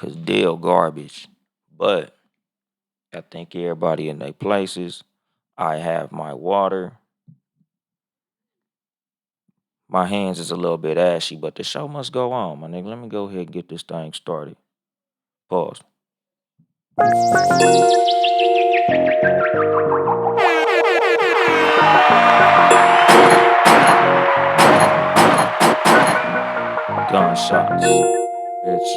cause deal garbage. But I think everybody in their places. I have my water. My hands is a little bit ashy, but the show must go on, my nigga. Let me go ahead and get this thing started. Pause. Gunshots. Bitch.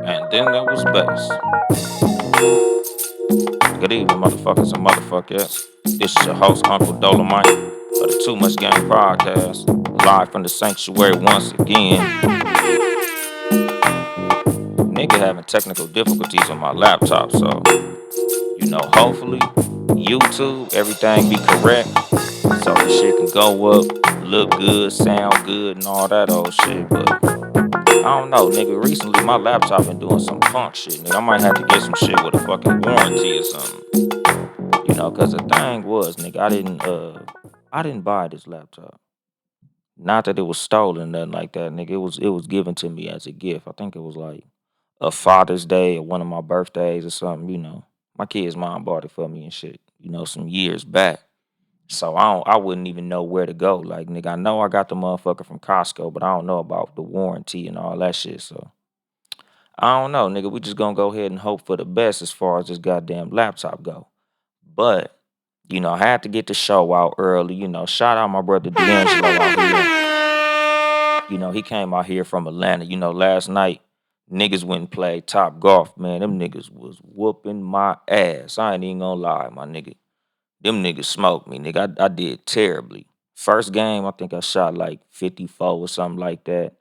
And then there was bass. Good evening, motherfuckers and motherfuckers. This is your host, Uncle Dolemite, of the Too Much Game podcast, live from the sanctuary once again. Nigga having technical difficulties on my laptop, so hopefully YouTube, everything be correct, so the shit can go up, look good, sound good, and all that old shit. But I don't know, nigga. Recently, my laptop been doing some funk shit, nigga. I might have to get some shit with a fucking warranty or something. Cause the thing was, nigga, I didn't buy this laptop. Not that it was stolen, nothing like that, nigga. It was given to me as a gift. I think it was like a Father's Day or one of my birthdays or something. My kid's mom bought it for me and shit. Some years back. So I wouldn't even know where to go. Like, nigga, I know I got the motherfucker from Costco, but I don't know about the warranty and all that shit. So I don't know, nigga. We just gonna go ahead and hope for the best as far as this goddamn laptop go. But I had to get the show out early. Shout out my brother D'Angelo out here. He came out here from Atlanta. Last night niggas went and played Top Golf. Man, them niggas was whooping my ass. I ain't even gonna lie, my nigga. Them niggas smoked me, nigga. I did terribly. First game, I think I shot like 54 or something like that.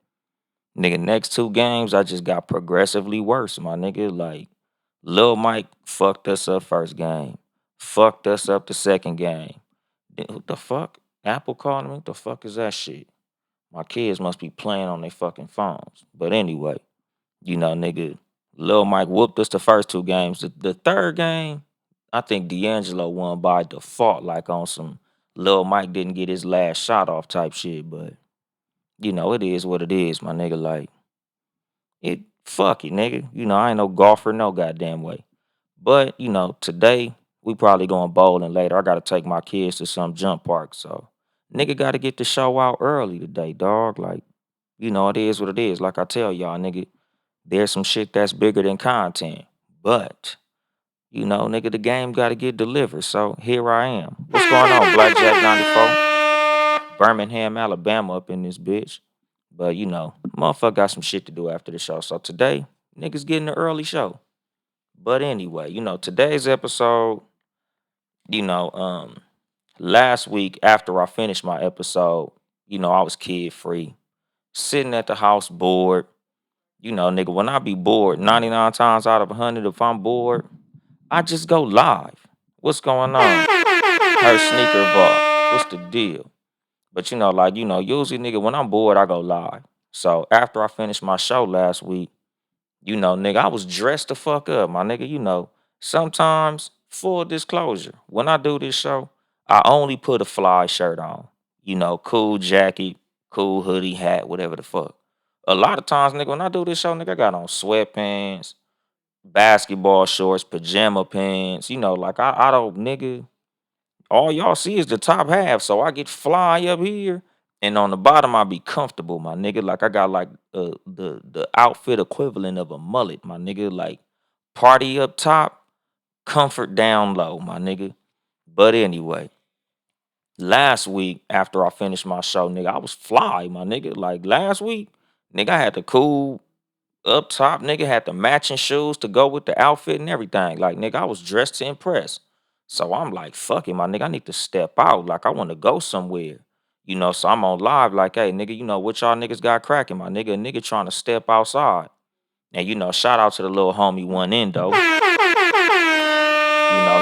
Nigga, next two games, I just got progressively worse, my nigga. Like, Lil Mike fucked us up first game. Fucked us up the second game. Then what the fuck? Apple calling me? What the fuck is that shit? My kids must be playing on their fucking phones. But anyway, nigga, Lil Mike whooped us the first two games. The third game, I think D'Angelo won by default, like on some Lil Mike didn't get his last shot off type shit. But, it is what it is, my nigga. Like, fuck it, nigga. I ain't no golfer, no goddamn way. But, today we probably going bowling later. I gotta take my kids to some jump park. So nigga gotta get the show out early today, dog. Like, it is what it is. Like I tell y'all, nigga, there's some shit that's bigger than content. But, nigga, the game gotta get delivered. So here I am. What's going on, Blackjack 94? Birmingham, Alabama up in this bitch. But motherfucker got some shit to do after the show. So today, niggas getting the early show. But anyway, today's episode, you know, um, last week after I finished my episode, I was kid free, sitting at the house bored. Nigga, when I be bored, 99 times out of 100, if I'm bored, I just go live. What's going on? Her sneaker vault. What's the deal? But usually, nigga, when I'm bored, I go live. So after I finished my show last week, nigga, I was dressed the fuck up, my nigga. Sometimes, full disclosure, when I do this show, I only put a fly shirt on. Cool jacket, cool hoodie, hat, whatever the fuck. A lot of times, nigga, when I do this show, nigga, I got on sweatpants, basketball shorts, pajama pants. Like I don't, nigga. All y'all see is the top half, so I get fly up here, and on the bottom I be comfortable, my nigga. Like I got like the outfit equivalent of a mullet, my nigga. Like party up top, comfort down low, my nigga. But anyway, last week after I finished my show, nigga, I was fly, my nigga. Like last week, nigga, I had the cool up top, nigga, had the matching shoes to go with the outfit and everything. Like, nigga, I was dressed to impress. So I'm like, fuck it, my nigga, I need to step out. Like, I want to go somewhere. So I'm on live, like, hey, nigga, what y'all niggas got cracking, my nigga? A nigga trying to step outside. And, shout out to the little homie one endo. He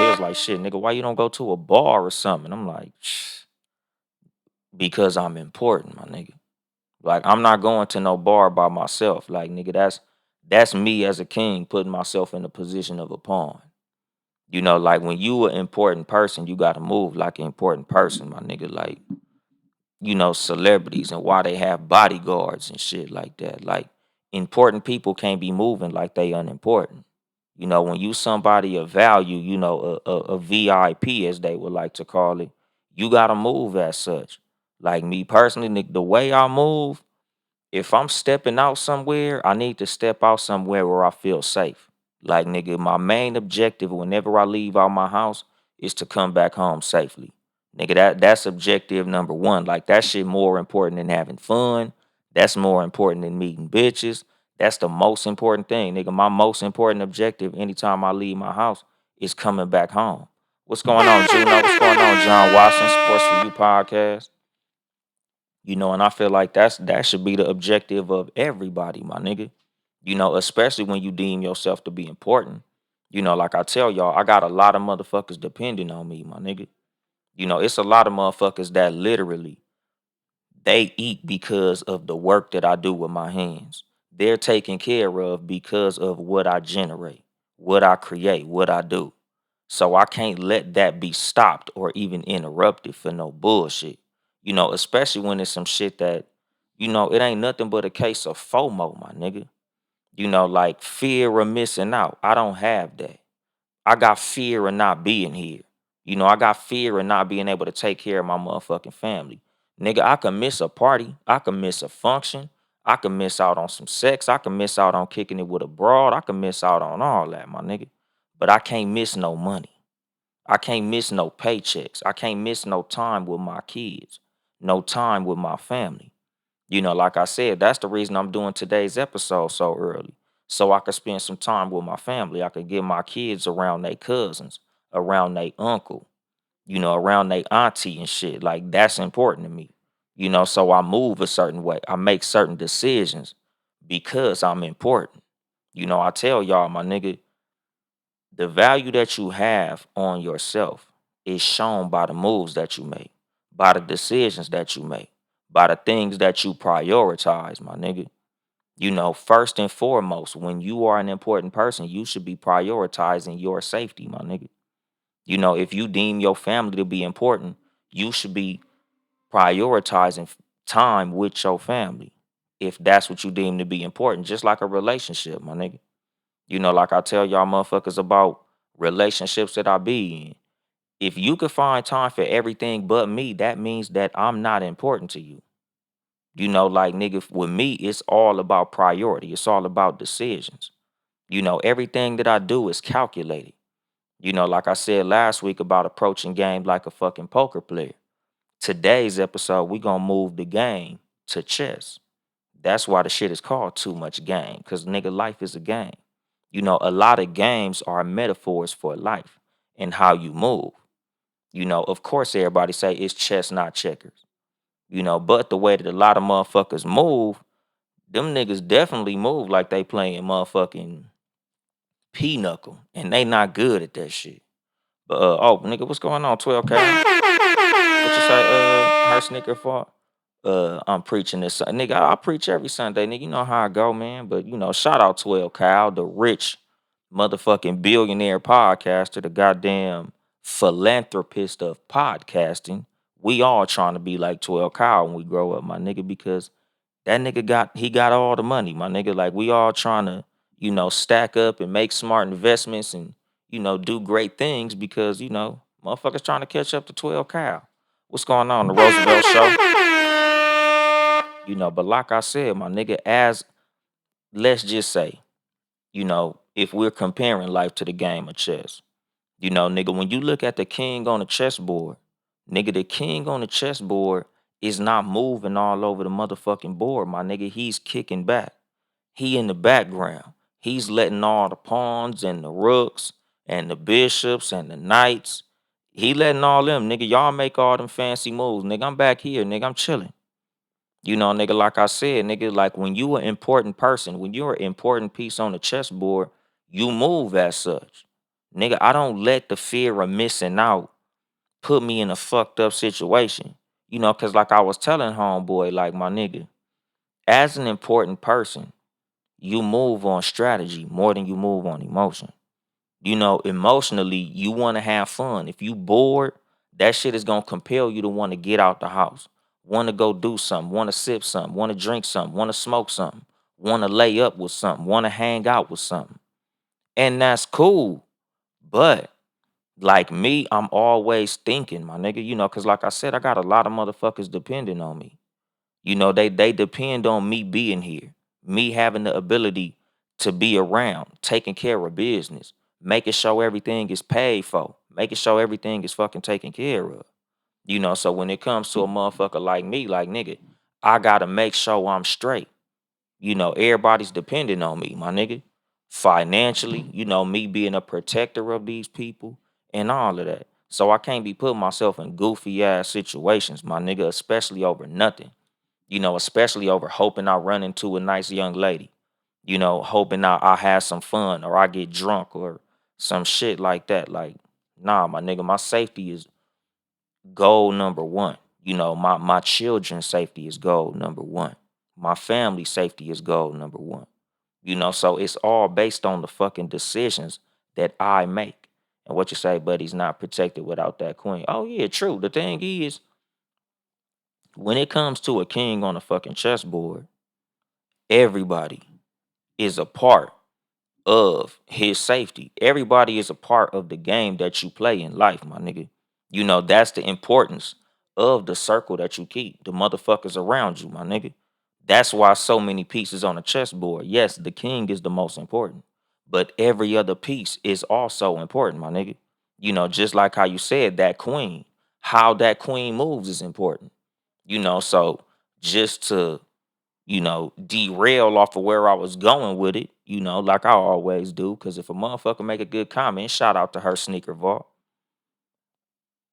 was like, shit, nigga, why you don't go to a bar or something? I'm like, shh, because I'm important, my nigga. Like, I'm not going to no bar by myself. Like, nigga, that's me as a king putting myself in the position of a pawn. Like when you an important person, you gotta move like an important person, my nigga. Like, celebrities and why they have bodyguards and shit like that. Like important people can't be moving like they unimportant. When you somebody of value, a VIP as they would like to call it, you gotta move as such. Like me personally, the way I move, if I'm stepping out somewhere, I need to step out somewhere where I feel safe. Like nigga, my main objective whenever I leave out my house is to come back home safely. Nigga, that's objective number one. Like that shit more important than having fun. That's more important than meeting bitches. That's the most important thing, nigga. My most important objective anytime I leave my house is coming back home. What's going on, Juno? What's going on, John Watson? Sports for You podcast. And I feel like that should be the objective of everybody, my nigga. Especially when you deem yourself to be important. Like I tell y'all, I got a lot of motherfuckers depending on me, my nigga. It's a lot of motherfuckers that literally they eat because of the work that I do with my hands. They're taken care of because of what I generate, what I create, what I do. So I can't let that be stopped or even interrupted for no bullshit. Especially when it's some shit that, it ain't nothing but a case of FOMO, my nigga. Like fear of missing out. I don't have that. I got fear of not being here. I got fear of not being able to take care of my motherfucking family. Nigga, I can miss a party. I can miss a function. I can miss out on some sex. I can miss out on kicking it with a broad. I can miss out on all that, my nigga. But I can't miss no money. I can't miss no paychecks. I can't miss no time with my kids. No time with my family. Like I said, that's the reason I'm doing today's episode so early. So I could spend some time with my family. I could get my kids around their cousins, around their uncle, around their auntie and shit. Like that's important to me. So I move a certain way. I make certain decisions because I'm important. I tell y'all, my nigga, the value that you have on yourself is shown by the moves that you make, by the decisions that you make, by the things that you prioritize, my nigga. First and foremost, when you are an important person, you should be prioritizing your safety, my nigga. If you deem your family to be important, you should be prioritizing time with your family. If that's what you deem to be important, just like a relationship, my nigga. Like I tell y'all motherfuckers about relationships that I be in. If you could find time for everything but me, that means that I'm not important to you. Like nigga, with me, it's all about priority. It's all about decisions. Everything that I do is calculated. Like I said last week about approaching game like a fucking poker player. Today's episode, we gonna move the game to chess. That's why the shit is called too much game. Cause nigga, life is a game. A lot of games are metaphors for life and how you move. Of course everybody say it's chess, not checkers. But the way that a lot of motherfuckers move, them niggas definitely move like they playing motherfucking pinochle. And they not good at that shit. But oh nigga, what's going on? 12K? What you say, her sneaker fault? I'm preaching this nigga. I preach every Sunday, nigga. You know how I go, man. But shout out 12 Kyle, the rich motherfucking billionaire podcaster, the goddamn philanthropist of podcasting. We all trying to be like 12 Kyle when we grow up, my nigga, because that nigga got all the money, my nigga. Like we all trying to, stack up and make smart investments and, do great things because, motherfuckers trying to catch up to 12 Kyle. What's going on? The Roosevelt Show? But like I said, my nigga, as let's just say, if we're comparing life to the game of chess, nigga, when you look at the king on the chessboard, nigga, the king on the chessboard is not moving all over the motherfucking board, my nigga. He's kicking back. He in the background. He's letting all the pawns and the rooks and the bishops and the knights. He letting all them, nigga, y'all make all them fancy moves. Nigga, I'm back here, nigga. I'm chilling. Nigga, like I said, nigga, like when you an important person, when you're an important piece on the chessboard, you move as such. Nigga, I don't let the fear of missing out put me in a fucked up situation. Cause like I was telling homeboy, like my nigga, as an important person, you move on strategy more than you move on emotion. Emotionally, you want to have fun. If you bored, that shit is gonna compel you to want to get out the house. want to go do something, want to sip something, want to drink something, want to smoke something, want to lay up with something, want to hang out with something. And that's cool. But like me, I'm always thinking, my nigga, because like I said, I got a lot of motherfuckers depending on me. They depend on me being here, me having the ability to be around, taking care of business, making sure everything is paid for, making sure everything is fucking taken care of. So when it comes to a motherfucker like me, like nigga, I gotta make sure I'm straight. Everybody's depending on me, my nigga. Financially, me being a protector of these people and all of that. So I can't be putting myself in goofy ass situations, my nigga, especially over nothing. Especially over hoping I run into a nice young lady. Hoping I have some fun or I get drunk or some shit like that. Like, nah, my nigga, my safety is goal number one. My children's safety is goal number one. My family safety is goal number one. So it's all based on the fucking decisions that I make. And what you say, buddy's not protected without that queen. Oh yeah, true. The thing is, when it comes to a king on a fucking chessboard, everybody is a part of his safety. Everybody is a part of the game that you play in life, my nigga. That's the importance of the circle that you keep, the motherfuckers around you, my nigga. That's why so many pieces on a chessboard. Yes, the king is the most important, but every other piece is also important, my nigga. Just like how you said that queen, how that queen moves is important. So just to derail off of where I was going with it, like I always do. Because if a motherfucker make a good comment, shout out to her sneaker vault.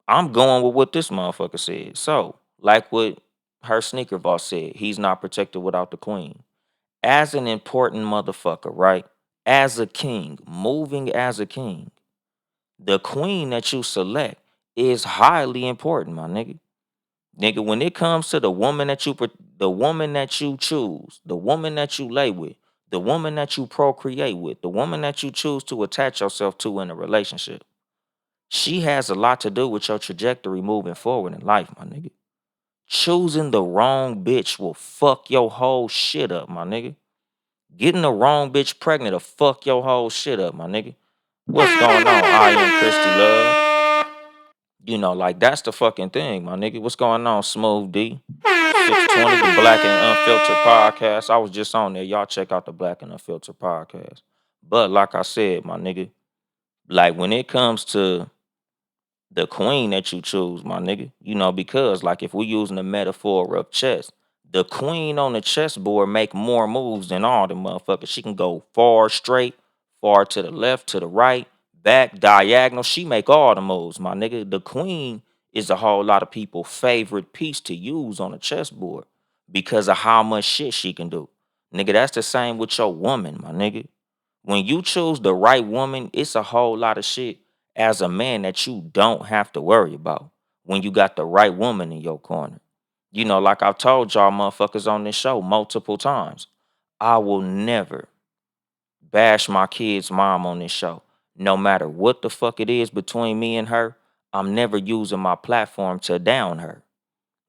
I'm going with what this motherfucker said. So, like what her sneaker vault said, he's not protected without the queen. As an important motherfucker, right? As a king, moving as a king, the queen that you select is highly important, my nigga. Nigga, when it comes to the woman that the woman that you choose, the woman that you lay with, the woman that you procreate with, the woman that you choose to attach yourself to in a relationship, she has a lot to do with your trajectory moving forward in life, my nigga. Choosing the wrong bitch will fuck your whole shit up, my nigga. Getting the wrong bitch pregnant will fuck your whole shit up, my nigga. What's going on? I am Christy Love. Like that's the fucking thing, my nigga. What's going on, Smooth D? 620, the Black and Unfiltered podcast. I was just on there. Y'all check out the Black and Unfiltered podcast. But like I said, my nigga, like when it comes to the queen that you choose, my nigga, because like if we using the metaphor of chess, the queen on the chessboard make more moves than all the motherfuckers. She can go far straight, far to the left, to the right, back, diagonal. She make all the moves, my nigga. The queen is a whole lot of people' favorite piece to use on the chessboard because of how much shit she can do. Nigga, that's the same with your woman, my nigga. When you choose the right woman, it's a whole lot of shit as a man that you don't have to worry about when you got the right woman in your corner. Like I've told y'all motherfuckers on this show multiple times, I will never bash my kid's mom on this show. No matter what the fuck it is between me and her, I'm never using my platform to down her.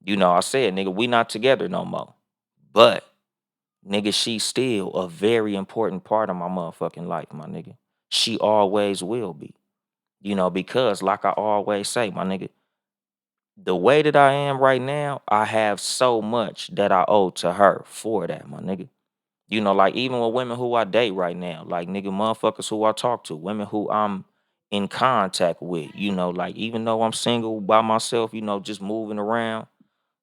I said, nigga, we not together no more. But nigga, she's still a very important part of my motherfucking life, my nigga. She always will be. Because like I always say, my nigga, the way that I am right now, I have so much that I owe to her for that, my nigga. Like even with women who I date right now, like nigga, motherfuckers who I talk to, women who I'm in contact with, like even though I'm single by myself, just moving around,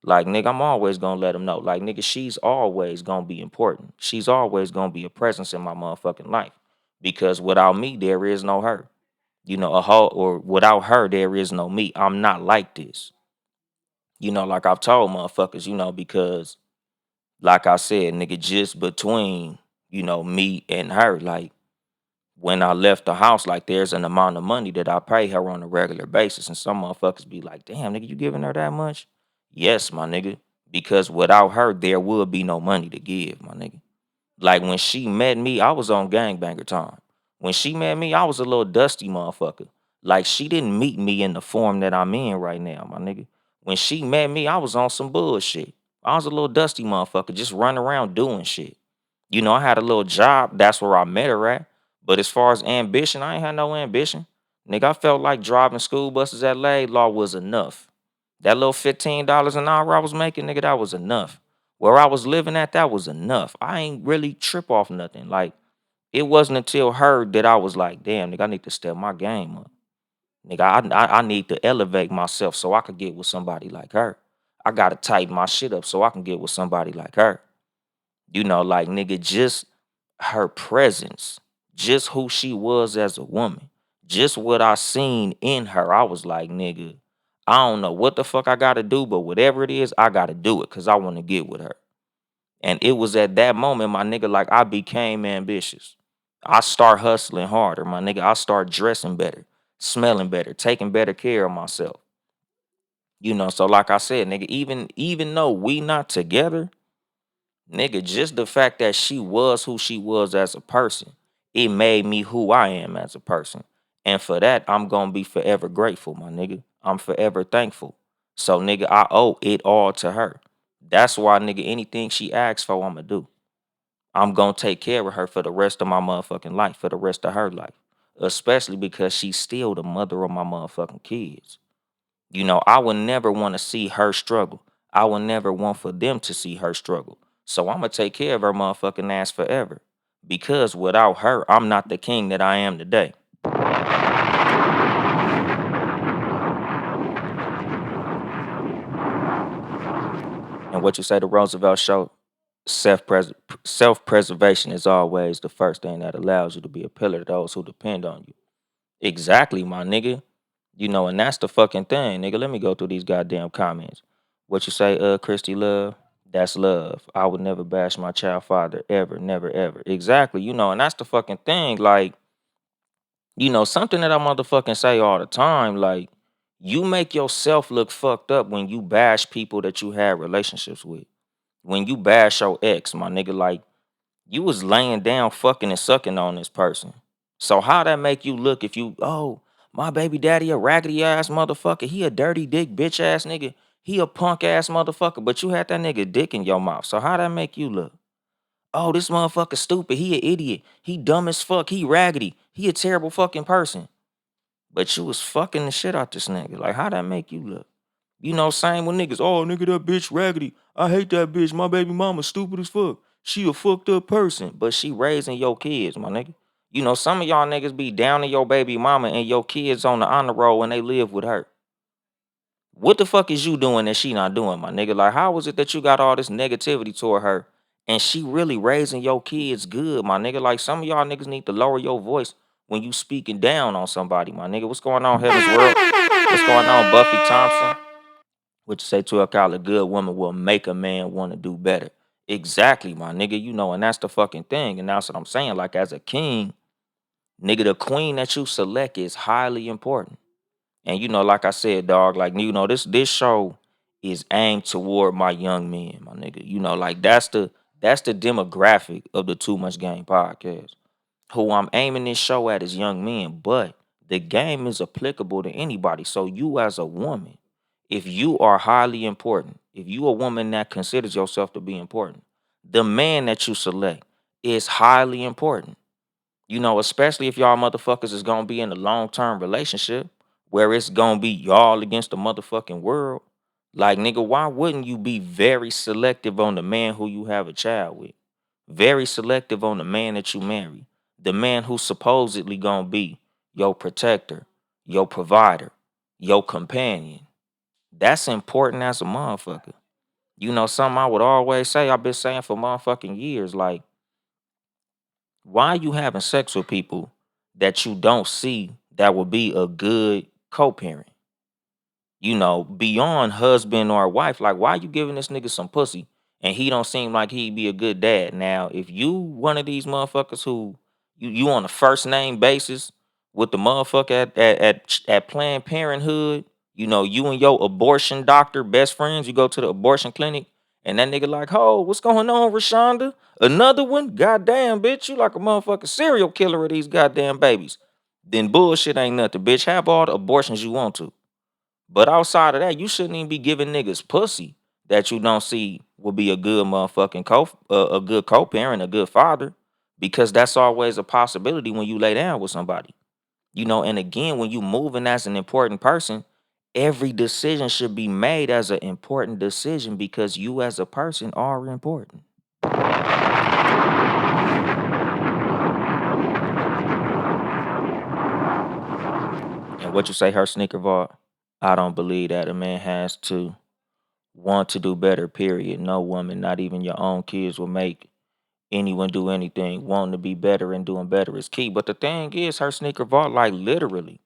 like nigga, I'm always gonna let them know, like nigga, she's always gonna be important. She's always gonna be a presence in my motherfucking life because without me, there is no her. A whole or without her, there is no me. I'm not like this. Like I've told motherfuckers, because like I said, nigga, just between, me and her, like when I left the house, like there's an amount of money that I pay her on a regular basis. And some motherfuckers be like, damn, nigga, you giving her that much? Yes, my nigga. Because without her, there would be no money to give, my nigga. Like when she met me, I was on gangbanger time. When she met me, I was a little dusty motherfucker. Like she didn't meet me in the form that I'm in right now, my nigga. When she met me, I was on some bullshit. I was a little dusty motherfucker, just running around doing shit. I had a little job. That's where I met her at. But as far as ambition, I ain't had no ambition. Nigga, I felt like driving school buses at Law was enough. That little $15 an hour I was making, nigga, that was enough. Where I was living at, that was enough. I ain't really trip off nothing. Like, it wasn't until her that I was like, damn, nigga, I need to step my game up. Nigga, I need to elevate myself so I could get with somebody like her. I gotta tighten my shit up so I can get with somebody like her. Like, nigga, just her presence, just who she was as a woman, just what I seen in her. I was like, nigga, I don't know what the fuck I gotta do, but whatever it is, I gotta do it because I want to get with her. And it was at that moment, my nigga, like I became ambitious. I start hustling harder, my nigga. I start dressing better, smelling better, taking better care of myself. So like I said, nigga, even though we not together, nigga, just the fact that she was who she was as a person, it made me who I am as a person. And for that, I'm gonna be forever grateful, my nigga. I'm forever thankful. So, nigga, I owe it all to her. That's why, nigga, anything she asks for, I'ma do. I'm gonna take care of her for the rest of my motherfucking life, for the rest of her life. Especially because she's still the mother of my motherfucking kids. I would never want to see her struggle. I would never want for them to see her struggle. So I'm gonna take care of her motherfucking ass forever. Because without her, I'm not the king that I am today. And what you say to Roosevelt show, self preservation is always the first thing that allows you to be a pillar to those who depend on you. Exactly, my nigga. And that's the fucking thing, nigga. Let me go through these goddamn comments. What you say, Christy Love? That's love. I would never bash my child father ever, never, ever. Exactly, and that's the fucking thing. Like, something that I motherfucking say all the time, like, you make yourself look fucked up when you bash people that you had relationships with. When you bash your ex, my nigga, like, you was laying down fucking and sucking on this person. So how that make you look if you, oh, my baby daddy a raggedy ass motherfucker. He a dirty dick bitch ass nigga. He a punk ass motherfucker, but you had that nigga dick in your mouth. So how that make you look? Oh, this motherfucker stupid. He an idiot. He dumb as fuck. He raggedy. He a terrible fucking person. But you was fucking the shit out this nigga. Like, how that make you look? Same with niggas. Oh, nigga, that bitch raggedy. I hate that bitch. My baby mama stupid as fuck. She a fucked up person, but she raising your kids, my nigga. Some of y'all niggas be down to your baby mama and your kids on the honor roll and they live with her. What the fuck is you doing that she not doing, my nigga? Like, how is it that you got all this negativity toward her and she really raising your kids good, my nigga? Like, some of y'all niggas need to lower your voice when you speaking down on somebody, my nigga. What's going on, Heaven's World? What's going on, Buffy Thompson? What you say to a call a good woman will make a man want to do better. Exactly, my nigga. And that's the fucking thing. And that's what I'm saying. Like, as a king, nigga, the queen that you select is highly important. And like I said, dog, like this show is aimed toward my young men, my nigga. Like that's the demographic of the Too Much Game podcast. Who I'm aiming this show at is young men, but the game is applicable to anybody. So you as a woman, if you are highly important, if you a woman that considers yourself to be important, the man that you select is highly important. Especially if y'all motherfuckers is gonna be in a long-term relationship where it's gonna be y'all against the motherfucking world. Like, nigga, why wouldn't you be very selective on the man who you have a child with? Very selective on the man that you marry. The man who's supposedly gonna be your protector, your provider, your companion. That's important as a motherfucker. Something I would always say, I've been saying for motherfucking years, like, why are you having sex with people that you don't see that would be a good co-parent? Beyond husband or wife, like, why you giving this nigga some pussy and he don't seem like he'd be a good dad? Now, if you one of these motherfuckers who you on a first name basis with the motherfucker at Planned Parenthood, you and your abortion doctor best friends, you go to the abortion clinic and that nigga like, oh, what's going on, Rashonda? Another one? Goddamn, bitch, you like a motherfucking serial killer of these goddamn babies. Then bullshit ain't nothing, bitch. Have all the abortions you want to. But outside of that, you shouldn't even be giving niggas pussy that you don't see will be a good motherfucking a good co-parent, a good father, because that's always a possibility when you lay down with somebody. And again, when you moving as an important person, every decision should be made as an important decision because you as a person are important. And what you say, her sneaker vault? I don't believe that a man has to want to do better, period. No woman, not even your own kids, will make anyone do anything. Wanting to be better and doing better is key. But the thing is, her sneaker vault, like literally,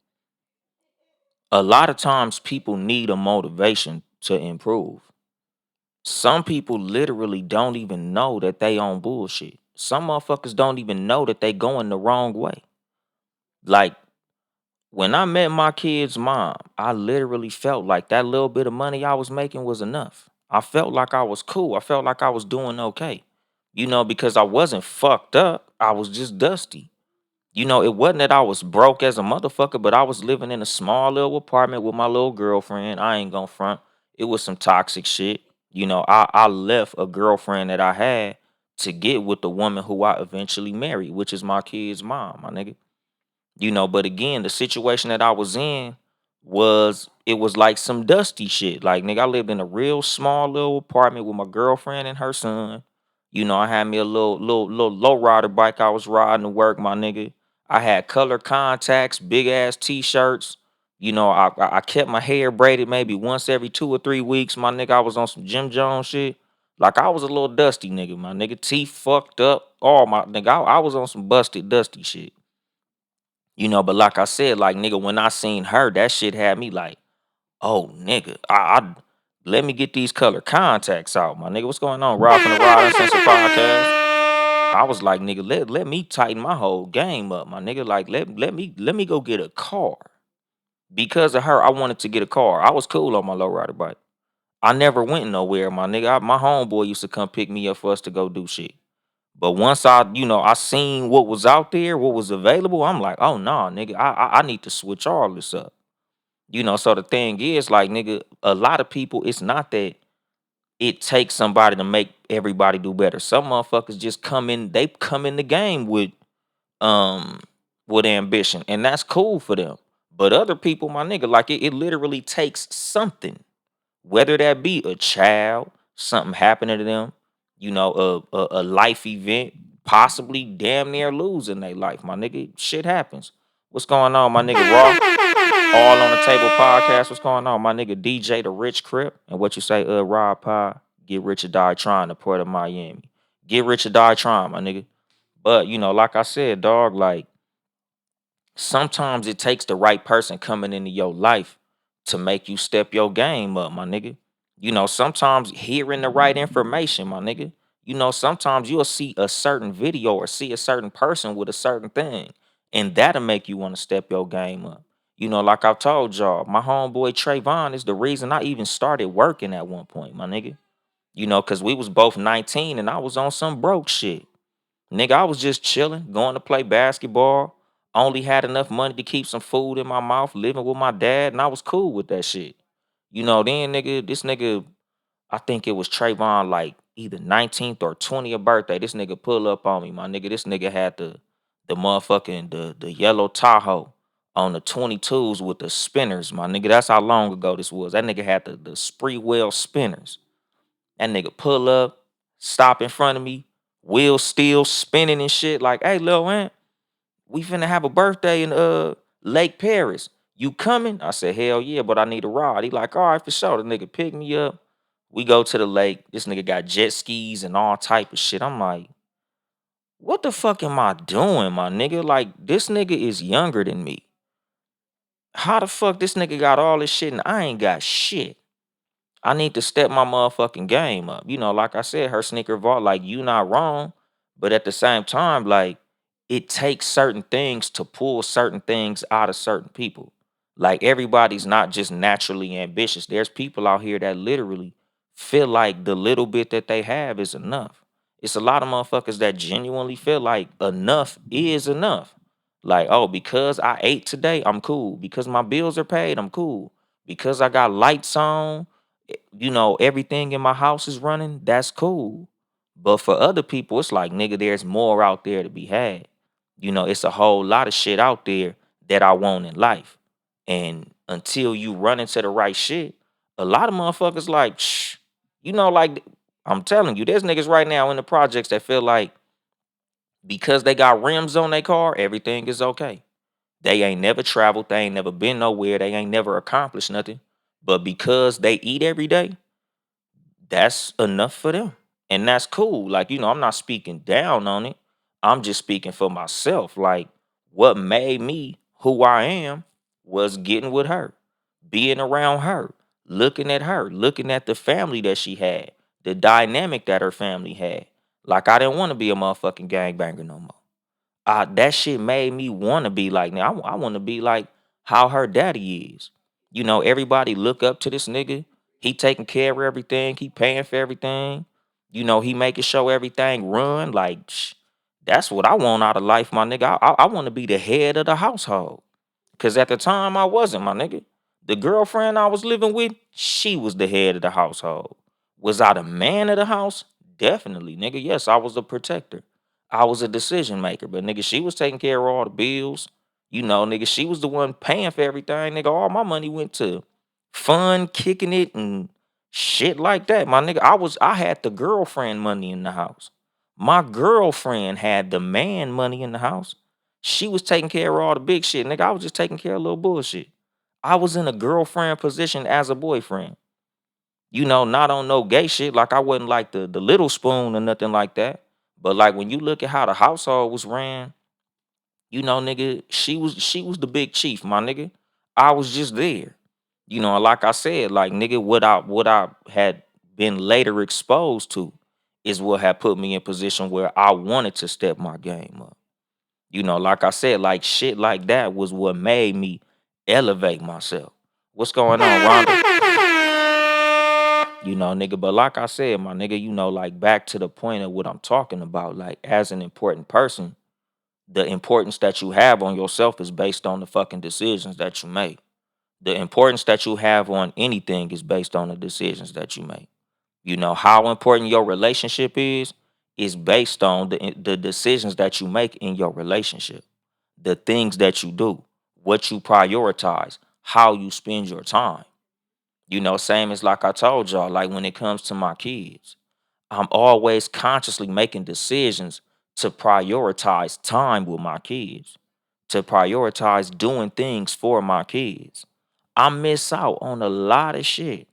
a lot of times people need a motivation to improve. Some people literally don't even know that they on bullshit. Some motherfuckers don't even know that they going the wrong way. Like when I met my kid's mom, I literally felt like that little bit of money I was making was enough. I felt like I was cool. I felt like I was doing okay. Because I wasn't fucked up. I was just dusty. It wasn't that I was broke as a motherfucker, but I was living in a small little apartment with my little girlfriend. I ain't gonna front. It was some toxic shit. I left a girlfriend that I had to get with the woman who I eventually married, which is my kid's mom, my nigga. But again, the situation that I was in was like some dusty shit. Like nigga, I lived in a real small little apartment with my girlfriend and her son. I had me a little low rider bike I was riding to work, my nigga. I had color contacts, big ass t-shirts. I kept my hair braided maybe once every 2 or 3 weeks. My nigga, I was on some Jim Jones shit. Like I was a little dusty nigga, my nigga. Teeth fucked up. All my nigga, I was on some busted, dusty shit. But like I said, like nigga, when I seen her, that shit had me like, oh nigga, I let me get these color contacts out, my nigga. What's going on? Rob from the Rod Uncensored Podcast. I was like, nigga, let me tighten my whole game up, my nigga. Like, let me go get a car. Because of her, I wanted to get a car. I was cool on my lowrider bike. I never went nowhere, my nigga. My homeboy used to come pick me up for us to go do shit. But once I seen what was out there, what was available, I'm like, oh no, nigga, I need to switch all this up. So the thing is, like, nigga, a lot of people, it's not that it takes somebody to make everybody do better. Some motherfuckers just they come in the game um with ambition, and that's cool for them. But other people, my nigga, like it literally takes something, whether that be a child, something happening to them, a life event, possibly damn near losing their life, my nigga. Shit happens. What's going on, my nigga Raw? All on the Table podcast. What's going on, my nigga DJ the Rich Crip? And what you say, Rob Pie? Get rich or die trying, the Port of Miami. Get rich or die trying, my nigga. But like I said, dog, like sometimes it takes the right person coming into your life to make you step your game up, my nigga. Sometimes hearing the right information, my nigga. Sometimes you'll see a certain video or see a certain person with a certain thing, and that'll make you want to step your game up. Like I've told y'all, my homeboy Trayvon is the reason I even started working at one point, my nigga. Because we was both 19 and I was on some broke shit. Nigga, I was just chilling, going to play basketball. Only had enough money to keep some food in my mouth, living with my dad, and I was cool with that shit. Then nigga, this nigga, I think it was Trayvon, like either 19th or 20th birthday. This nigga pull up on me, my nigga. This nigga had the motherfucking the yellow Tahoe on the 22s with the spinners, my nigga. That's how long ago this was. That nigga had the spree wheel spinners. That nigga pull up, stop in front of me, wheel still spinning and shit. Like, hey, Lil Ant, we finna have a birthday in Lake Paris. You coming? I said, hell yeah, but I need a ride. He like, all right, for sure. The nigga pick me up. We go to the lake. This nigga got jet skis and all type of shit. I'm like, what the fuck am I doing, my nigga? Like, this nigga is younger than me. How the fuck this nigga got all this shit and I ain't got shit? I need to step my motherfucking game up. Like I said, her sneaker vault, like you not wrong, but at the same time, like it takes certain things to pull certain things out of certain people. Like everybody's not just naturally ambitious. There's people out here that literally feel like the little bit that they have is enough. It's a lot of motherfuckers that genuinely feel like enough is enough. Like, oh, because I ate today, I'm cool. Because my bills are paid, I'm cool. Because I got lights on, everything in my house is running, that's cool. But for other people, it's like, nigga, there's more out there to be had. It's a whole lot of shit out there that I want in life. And until you run into the right shit, a lot of motherfuckers like, shh, like I'm telling you, there's niggas right now in the projects that feel like because they got rims on their car, everything is okay. They ain't never traveled, they ain't never been nowhere, they ain't never accomplished nothing. But because they eat every day, that's enough for them. And that's cool. Like, I'm not speaking down on it. I'm just speaking for myself. Like, what made me who I am was getting with her, being around her, looking at the family that she had, the dynamic that her family had. Like, I didn't want to be a motherfucking gangbanger no more. That shit made me want to be like now. I want to be like how her daddy is. Everybody look up to this nigga. He taking care of everything. He paying for everything. He making sure everything run. Like that's what I want out of life, my nigga. I want to be the head of the household. Cause at the time I wasn't, my nigga. The girlfriend I was living with, she was the head of the household. Was I the man of the house? Definitely, nigga. Yes, I was a protector. I was a decision maker, but nigga, she was taking care of all the bills. Nigga, she was the one paying for everything. Nigga, all my money went to fun, kicking it, and shit like that. My nigga, I had the girlfriend money in the house. My girlfriend had the man money in the house. She was taking care of all the big shit. Nigga, I was just taking care of little bullshit. I was in a girlfriend position as a boyfriend. Not on no gay shit. Like I wasn't like the little spoon or nothing like that. But like when you look at how the household was ran, nigga, she was the big chief, my nigga. I was just there. And like I said, like nigga, what I had been later exposed to is what had put me in position where I wanted to step my game up. Like I said, like shit like that was what made me elevate myself. What's going on, Rhonda? Nigga, but like I said, my nigga, like back to the point of what I'm talking about, like as an important person, the importance that you have on yourself is based on the fucking decisions that you make. The importance that you have on anything is based on the decisions that you make. How important your relationship is based on the decisions that you make in your relationship, the things that you do, what you prioritize, how you spend your time. Same as like I told y'all, like when it comes to my kids, I'm always consciously making decisions to prioritize time with my kids, to prioritize doing things for my kids. I miss out on a lot of shit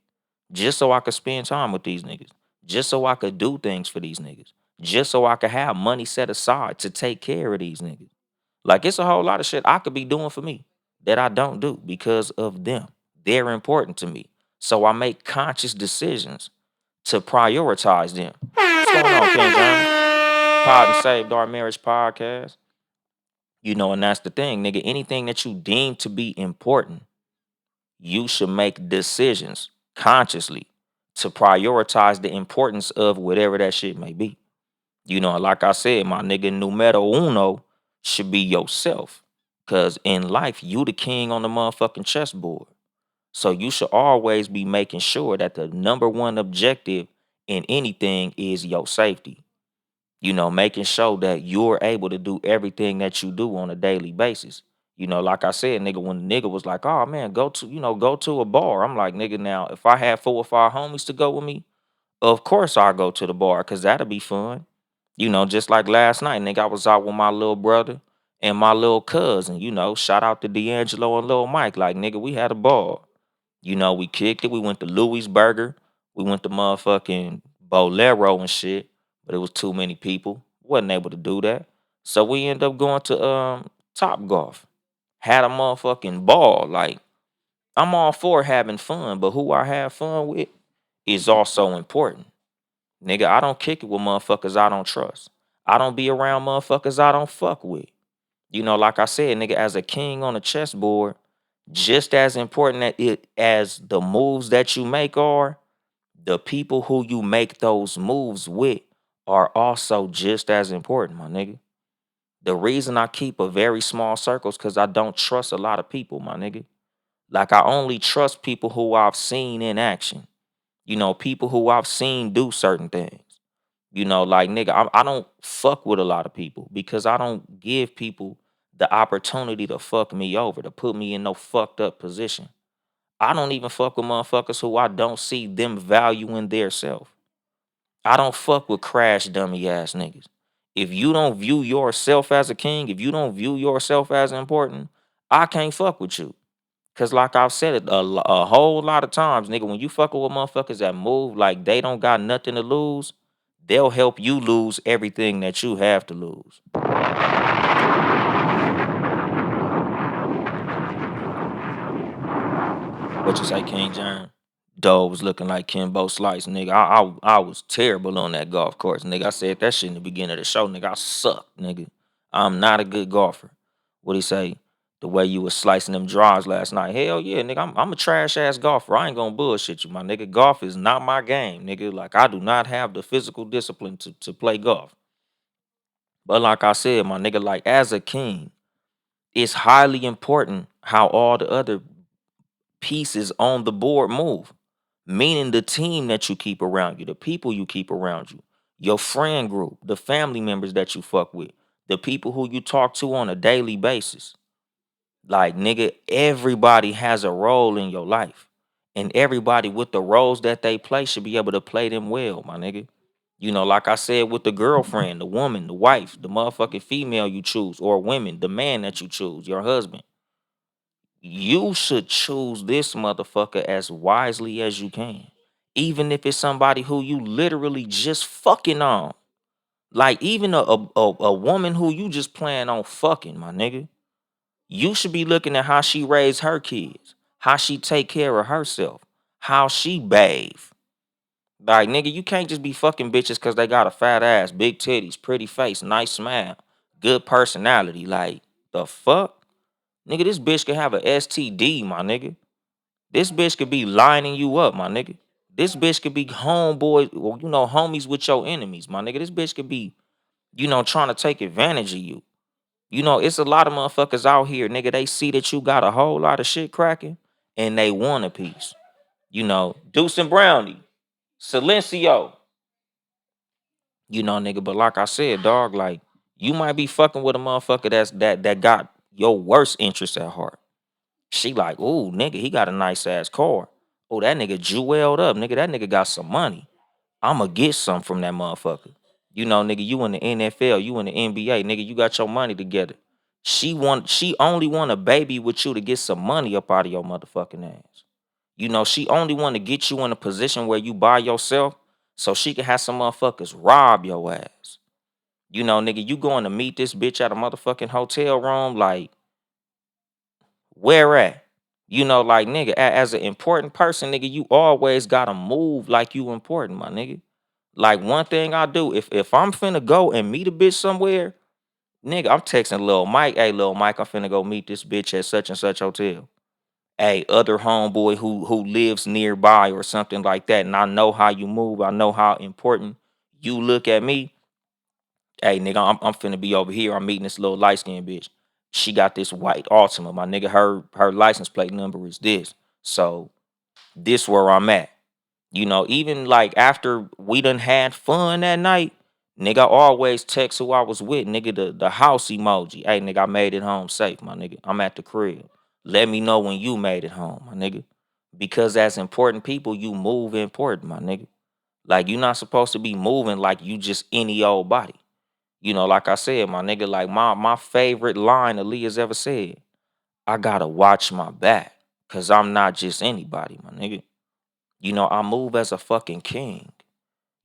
just so I could spend time with these niggas, just so I could do things for these niggas, just so I could have money set aside to take care of these niggas. Like it's a whole lot of shit I could be doing for me that I don't do because of them. They're important to me. So I make conscious decisions to prioritize them. What's going on, King James? Pod and Saved Our Marriage podcast. And that's the thing, nigga. Anything that you deem to be important, you should make decisions consciously to prioritize the importance of whatever that shit may be. Like I said, my nigga, numero uno should be yourself. Cause in life, you the king on the motherfucking chessboard. So you should always be making sure that the number one objective in anything is your safety. Making sure that you're able to do everything that you do on a daily basis. Like I said, nigga, when the nigga was like, oh man, go to a bar. I'm like, nigga, now if I had 4 or 5 homies to go with me, of course I'll go to the bar because that'll be fun. Just like last night, nigga, I was out with my little brother and my little cousin, shout out to D'Angelo and Lil Mike. Like, nigga, we had a ball. We kicked it. We went to Louis Burger. We went to motherfucking Bolero and shit, but it was too many people. Wasn't able to do that. So we ended up going to Top Golf. Had a motherfucking ball. Like, I'm all for having fun, but who I have fun with is also important. Nigga, I don't kick it with motherfuckers I don't trust. I don't be around motherfuckers I don't fuck with. Like I said, nigga, as a king on a chessboard, just as important as the moves that you make are, the people who you make those moves with are also just as important, my nigga. The reason I keep a very small circle is because I don't trust a lot of people, my nigga. Like I only trust people who I've seen in action. People who I've seen do certain things. Like nigga, I don't fuck with a lot of people because I don't give people the opportunity to fuck me over, to put me in no fucked up position. I don't even fuck with motherfuckers who I don't see them valuing their self. I don't fuck with crash dummy ass niggas. If you don't view yourself as a king, if you don't view yourself as important, I can't fuck with you. Cause like I've said it a whole lot of times, nigga, when you fucking with motherfuckers that move like they don't got nothing to lose, they'll help you lose everything that you have to lose. What you say, King John? Dog was looking like Kimbo Slice, nigga. I was terrible on that golf course, nigga. I said that shit in the beginning of the show, nigga. I suck, nigga. I'm not a good golfer. What he say? The way you was slicing them draws last night. Hell yeah, nigga. I'm a trash ass golfer. I ain't gonna bullshit you, my nigga. Golf is not my game, nigga. Like I do not have the physical discipline to play golf. But like I said, my nigga, like as a king, it's highly important how all the other pieces on the board move. Meaning the team that you keep around you, the people you keep around you, your friend group, the family members that you fuck with, the people who you talk to on a daily basis. Like, nigga, everybody has a role in your life. And everybody with the roles that they play should be able to play them well, my nigga. Like I said with the girlfriend, the woman, the wife, the motherfucking female you choose, or women, the man that you choose, your husband. You should choose this motherfucker as wisely as you can. Even if it's somebody who you literally just fucking on. Like even a woman who you just plan on fucking, my nigga. You should be looking at how she raised her kids, how she take care of herself, how she bathe. Like nigga, you can't just be fucking bitches because they got a fat ass, big titties, pretty face, nice smile, good personality. Like the fuck? Nigga, this bitch could have a STD, my nigga. This bitch could be lining you up, my nigga. This bitch could be homeboy, well, homies with your enemies, my nigga. This bitch could be, trying to take advantage of you. It's a lot of motherfuckers out here, nigga. They see that you got a whole lot of shit cracking and they want a piece. Deuce and Brownie, Silencio, nigga. But like I said, dog, like you might be fucking with a motherfucker that got your worst interests at heart. She like, ooh, nigga, he got a nice ass car. Oh, that nigga jeweled up, nigga. That nigga got some money. I'ma get some from that motherfucker. Nigga, you in the NFL, you in the NBA, nigga, you got your money together. She only want a baby with you to get some money up out of your motherfucking ass. She only want to get you in a position where you by yourself so she can have some motherfuckers rob your ass. Nigga, you going to meet this bitch at a motherfucking hotel room, like, where at? Like, nigga, as an important person, nigga, you always gotta move like you important, my nigga. Like one thing I do, if I'm finna go and meet a bitch somewhere, nigga, I'm texting Lil Mike. Hey, Lil Mike, I'm finna go meet this bitch at such and such hotel. Hey, other homeboy who lives nearby or something like that, and I know how you move. I know how important you look at me. Hey, nigga, I'm finna be over here. I'm meeting this little light skinned bitch. She got this white Altima, my nigga. Her license plate number is this. So this where I'm at. Even like after we done had fun that night, nigga, I always text who I was with, nigga, the house emoji. Hey, nigga, I made it home safe, my nigga. I'm at the crib. Let me know when you made it home, my nigga. Because as important people, you move important, my nigga. Like you're not supposed to be moving like you just any old body. Like I said, my nigga, like my favorite line Aaliyah's ever said, I gotta watch my back. Cause I'm not just anybody, my nigga. I move as a fucking king.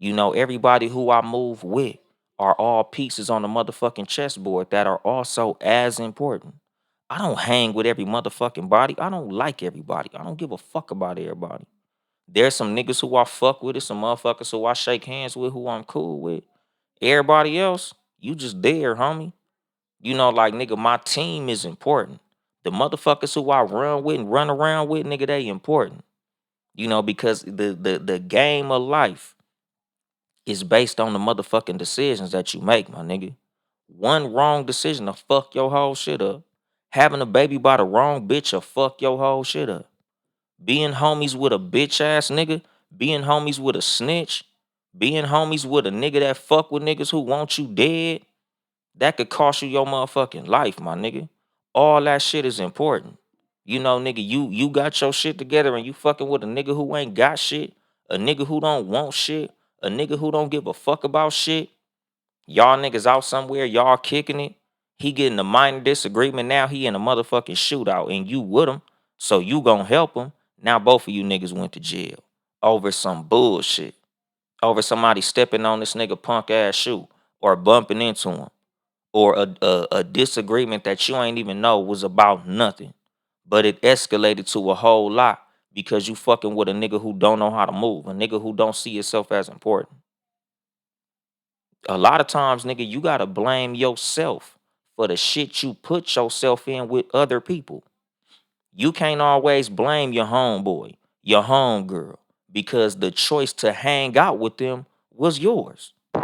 Everybody who I move with are all pieces on the motherfucking chessboard that are also as important. I don't hang with every motherfucking body. I don't like everybody. I don't give a fuck about everybody. There's some niggas who I fuck with, and some motherfuckers who I shake hands with, who I'm cool with. Everybody else, you just there, homie. Like nigga, my team is important. The motherfuckers who I run with and run around with, nigga, they important. Because the game of life is based on the motherfucking decisions that you make, my nigga. One wrong decision to fuck your whole shit up. Having a baby by the wrong bitch will fuck your whole shit up. Being homies with a bitch ass nigga, being homies with a snitch, being homies with a nigga that fuck with niggas who want you dead, that could cost you your motherfucking life, my nigga. All that shit is important. You know, nigga, you got your shit together and you fucking with a nigga who ain't got shit, a nigga who don't want shit, a nigga who don't give a fuck about shit. Y'all niggas out somewhere, y'all kicking it. He getting a minor disagreement now. He in a motherfucking shootout and you with him. So you gonna help him. Now both of you niggas went to jail over some bullshit. Over somebody stepping on this nigga punk ass shoe or bumping into him. Or a disagreement that you ain't even know was about nothing. But it escalated to a whole lot because you fucking with a nigga who don't know how to move, a nigga who don't see himself as important. A lot of times, nigga, you gotta blame yourself for the shit you put yourself in with other people. You can't always blame your homeboy, your homegirl, because the choice to hang out with them was yours. And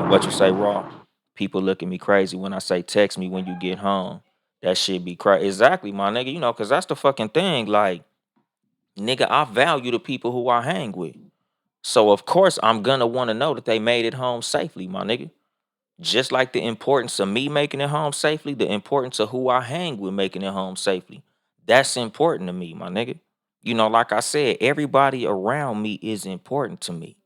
what you say, Raw? People look at me crazy when I say text me when you get home. That shit be crazy. Exactly, my nigga. You know, cause that's the fucking thing. Like, nigga, I value the people who I hang with. So of course I'm gonna want to know that they made it home safely, my nigga. Just like the importance of me making it home safely, the importance of who I hang with making it home safely. That's important to me, my nigga. You know, like I said, everybody around me is important to me.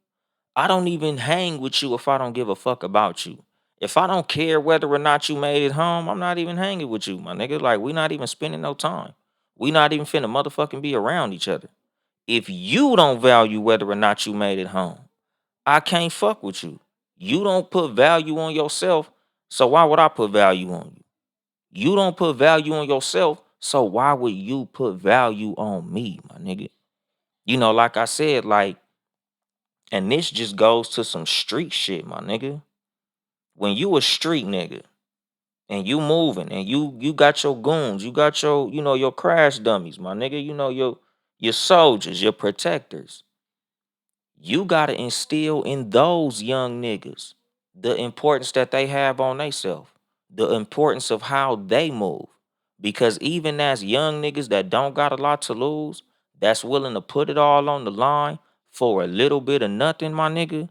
I don't even hang with you if I don't give a fuck about you. If I don't care whether or not you made it home, I'm not even hanging with you, my nigga. Like, we not even spending no time. We not even finna motherfucking be around each other. If you don't value whether or not you made it home, I can't fuck with you. You don't put value on yourself, so why would I put value on you? You don't put value on yourself, so why would you put value on me, my nigga? You know, like I said, like, and this just goes to some street shit, my nigga. When you a street nigga and you moving and you got your goons, you got your, you know, your crash dummies, my nigga, you know, your soldiers, your protectors. You gotta instill in those young niggas the importance that they have on themselves, the importance of how they move. Because even as young niggas that don't got a lot to lose, that's willing to put it all on the line for a little bit of nothing, my nigga,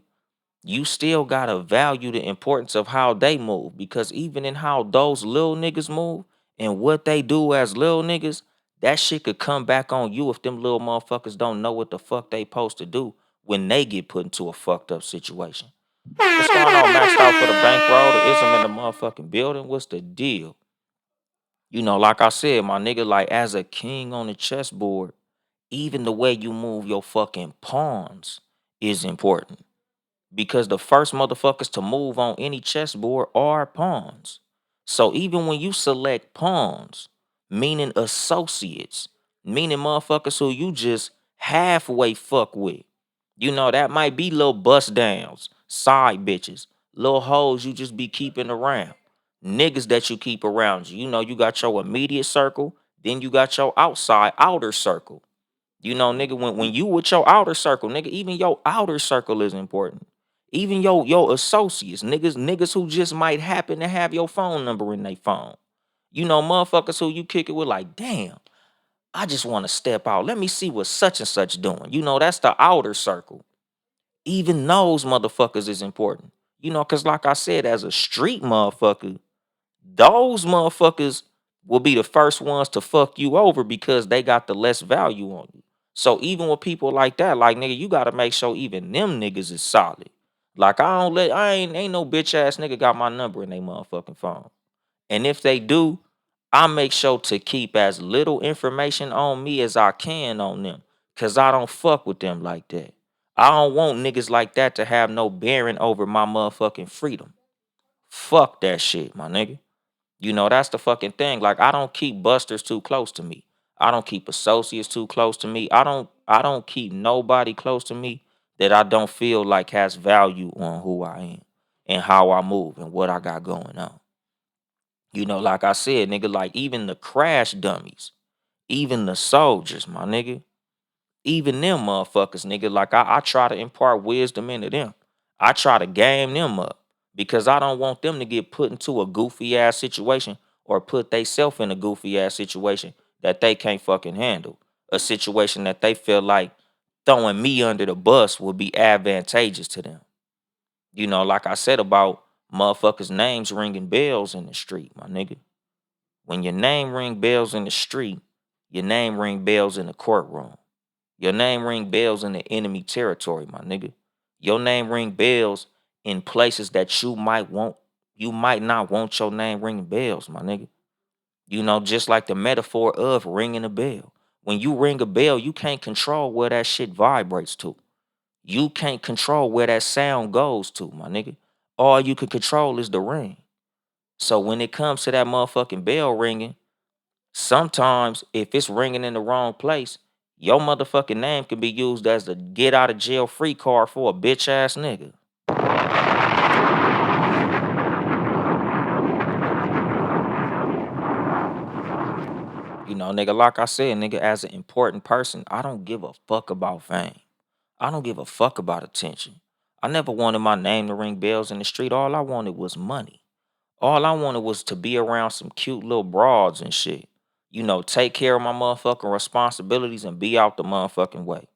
you still gotta value the importance of how they move. Because even in how those little niggas move and what they do as little niggas, that shit could come back on you if them little motherfuckers don't know what the fuck they supposed to do when they get put into a fucked up situation. What's going on, maxed out for the bankroll? The ism in the motherfucking building. What's the deal? You know, like I said, my nigga, like as a king on the chessboard, even the way you move your fucking pawns is important. Because the first motherfuckers to move on any chessboard are pawns. So even when you select pawns, meaning associates, meaning motherfuckers who you just halfway fuck with, you know, that might be little bust downs, side bitches, little hoes you just be keeping around, niggas that you keep around you. You know, you got your immediate circle, then you got your outer circle. You know, nigga, when you with your outer circle, nigga, even your outer circle is important. Even your associates, niggas who just might happen to have your phone number in their phone. You know, motherfuckers who you kick it with, like, damn, I just want to step out. Let me see what such and such doing. You know, that's the outer circle. Even those motherfuckers is important. You know, cause like I said, as a street motherfucker, those motherfuckers will be the first ones to fuck you over because they got the less value on you. So even with people like that, like nigga, you gotta make sure even them niggas is solid. Like I ain't no bitch ass nigga got my number in their motherfucking phone. And if they do, I make sure to keep as little information on me as I can on them. Cause I don't fuck with them like that. I don't want niggas like that to have no bearing over my motherfucking freedom. Fuck that shit, my nigga. You know, that's the fucking thing. Like, I don't keep busters too close to me. I don't keep associates too close to me. I don't keep nobody close to me that I don't feel like has value on who I am and how I move and what I got going on. You know, like I said, nigga, like even the crash dummies, even the soldiers, my nigga, even them motherfuckers, nigga, like I try to impart wisdom into them. I try to game them up because I don't want them to get put into a goofy ass situation or put theyself in a goofy ass situation that they can't fucking handle. A situation that they feel like throwing me under the bus would be advantageous to them. Like I said about motherfuckers' names ringing bells in the street, my nigga. When your name ring bells in the street, your name ring bells in the courtroom. Your name ring bells in the enemy territory, my nigga. Your name ring bells in places that you might not want your name ringing bells, my nigga. Just like the metaphor of ringing a bell. When you ring a bell, you can't control where that shit vibrates to. You can't control where that sound goes to, my nigga. All you can control is the ring. So when it comes to that motherfucking bell ringing, sometimes if it's ringing in the wrong place, your motherfucking name can be used as the get out of jail free card for a bitch ass nigga. Nigga, like I said, nigga, as an important person, I don't give a fuck about fame. I don't give a fuck about attention. I never wanted my name to ring bells in the street. All I wanted was money. All I wanted was to be around some cute little broads and shit. Take care of my motherfucking responsibilities and be out the motherfucking way.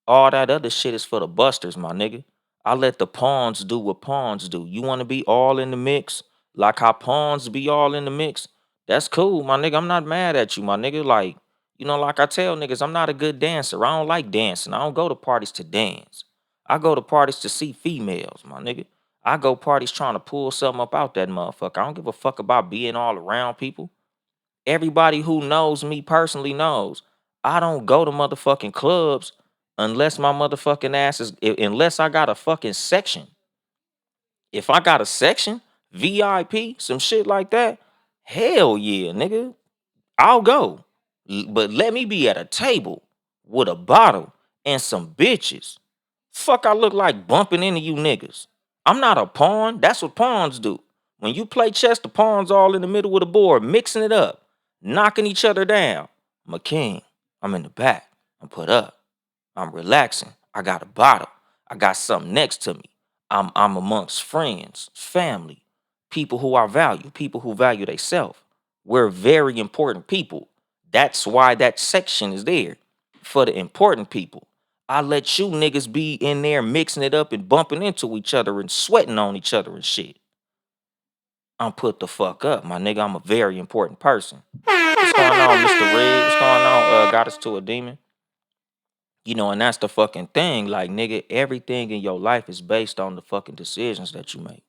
All that other shit is for the busters, my nigga. I let the pawns do what pawns do. You want to be all in the mix, like how pawns be all in the mix? That's cool, my nigga. I'm not mad at you, my nigga. Like, like I tell niggas, I'm not a good dancer. I don't like dancing. I don't go to parties to dance. I go to parties to see females, my nigga. I go parties trying to pull something up out that motherfucker. I don't give a fuck about being all around people. Everybody who knows me personally knows I don't go to motherfucking clubs unless my motherfucking ass is unless I got a fucking section. If I got a section, VIP, some shit like that, hell yeah, nigga. I'll go. But let me be at a table with a bottle and some bitches. Fuck I look like bumping into you niggas. I'm not a pawn. That's what pawns do. When you play chess, the pawns all in the middle of the board, mixing it up, knocking each other down. I'm a king. I'm in the back. I'm put up. I'm relaxing. I got a bottle. I got something next to me. I'm amongst friends, family, people who I value, people who value themselves. We're very important people. That's why that section is there for the important people. I let you niggas be in there mixing it up and bumping into each other and sweating on each other and shit. I'm put the fuck up, my nigga. I'm a very important person. What's going on, Mr. Red? What's going on? Got us to a demon. And that's the fucking thing. Like, nigga, everything in your life is based on the fucking decisions that you make.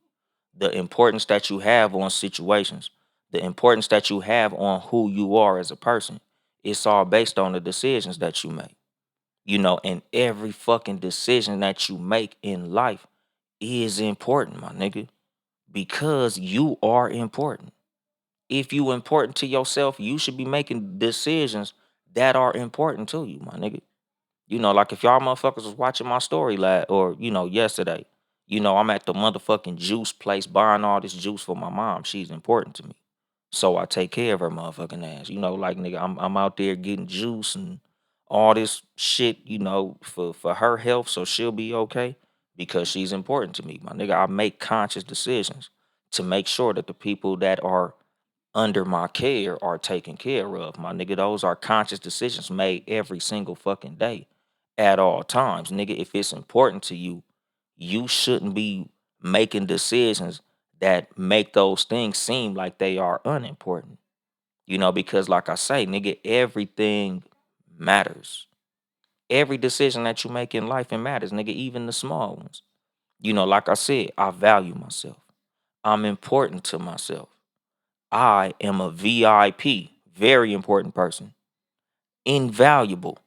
The importance that you have on situations, the importance that you have on who you are as a person. It's all based on the decisions that you make. And every fucking decision that you make in life is important, my nigga, because you are important. If you important to yourself, you should be making decisions that are important to you, my nigga. Like if y'all motherfuckers was watching my story yesterday, I'm at the motherfucking juice place buying all this juice for my mom. She's important to me. So I take care of her motherfucking ass. Like nigga, I'm out there getting juice and all this shit, for her health so she'll be okay because she's important to me. My nigga, I make conscious decisions to make sure that the people that are under my care are taken care of. My nigga, those are conscious decisions made every single fucking day at all times. Nigga, if it's important to you, you shouldn't be making decisions that make those things seem like they are unimportant. Because like I say, nigga, everything matters. Every decision that you make in life, it matters, nigga, even the small ones. Like I said, I value myself. I'm important to myself. I am a VIP, very important person. Invaluable,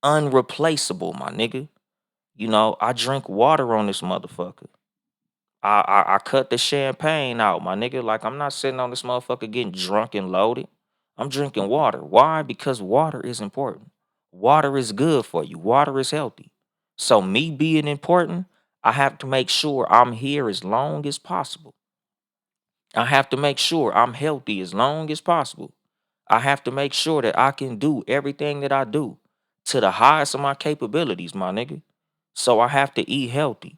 unreplaceable, my nigga. I drink water on this motherfucker. I cut the champagne out, my nigga. Like I'm not sitting on this motherfucker getting drunk and loaded. I'm drinking water. Why? Because water is important. Water is good for you. Water is healthy. So me being important, I have to make sure I'm here as long as possible. I have to make sure I'm healthy as long as possible. I have to make sure that I can do everything that I do to the highest of my capabilities, my nigga. So I have to eat healthy.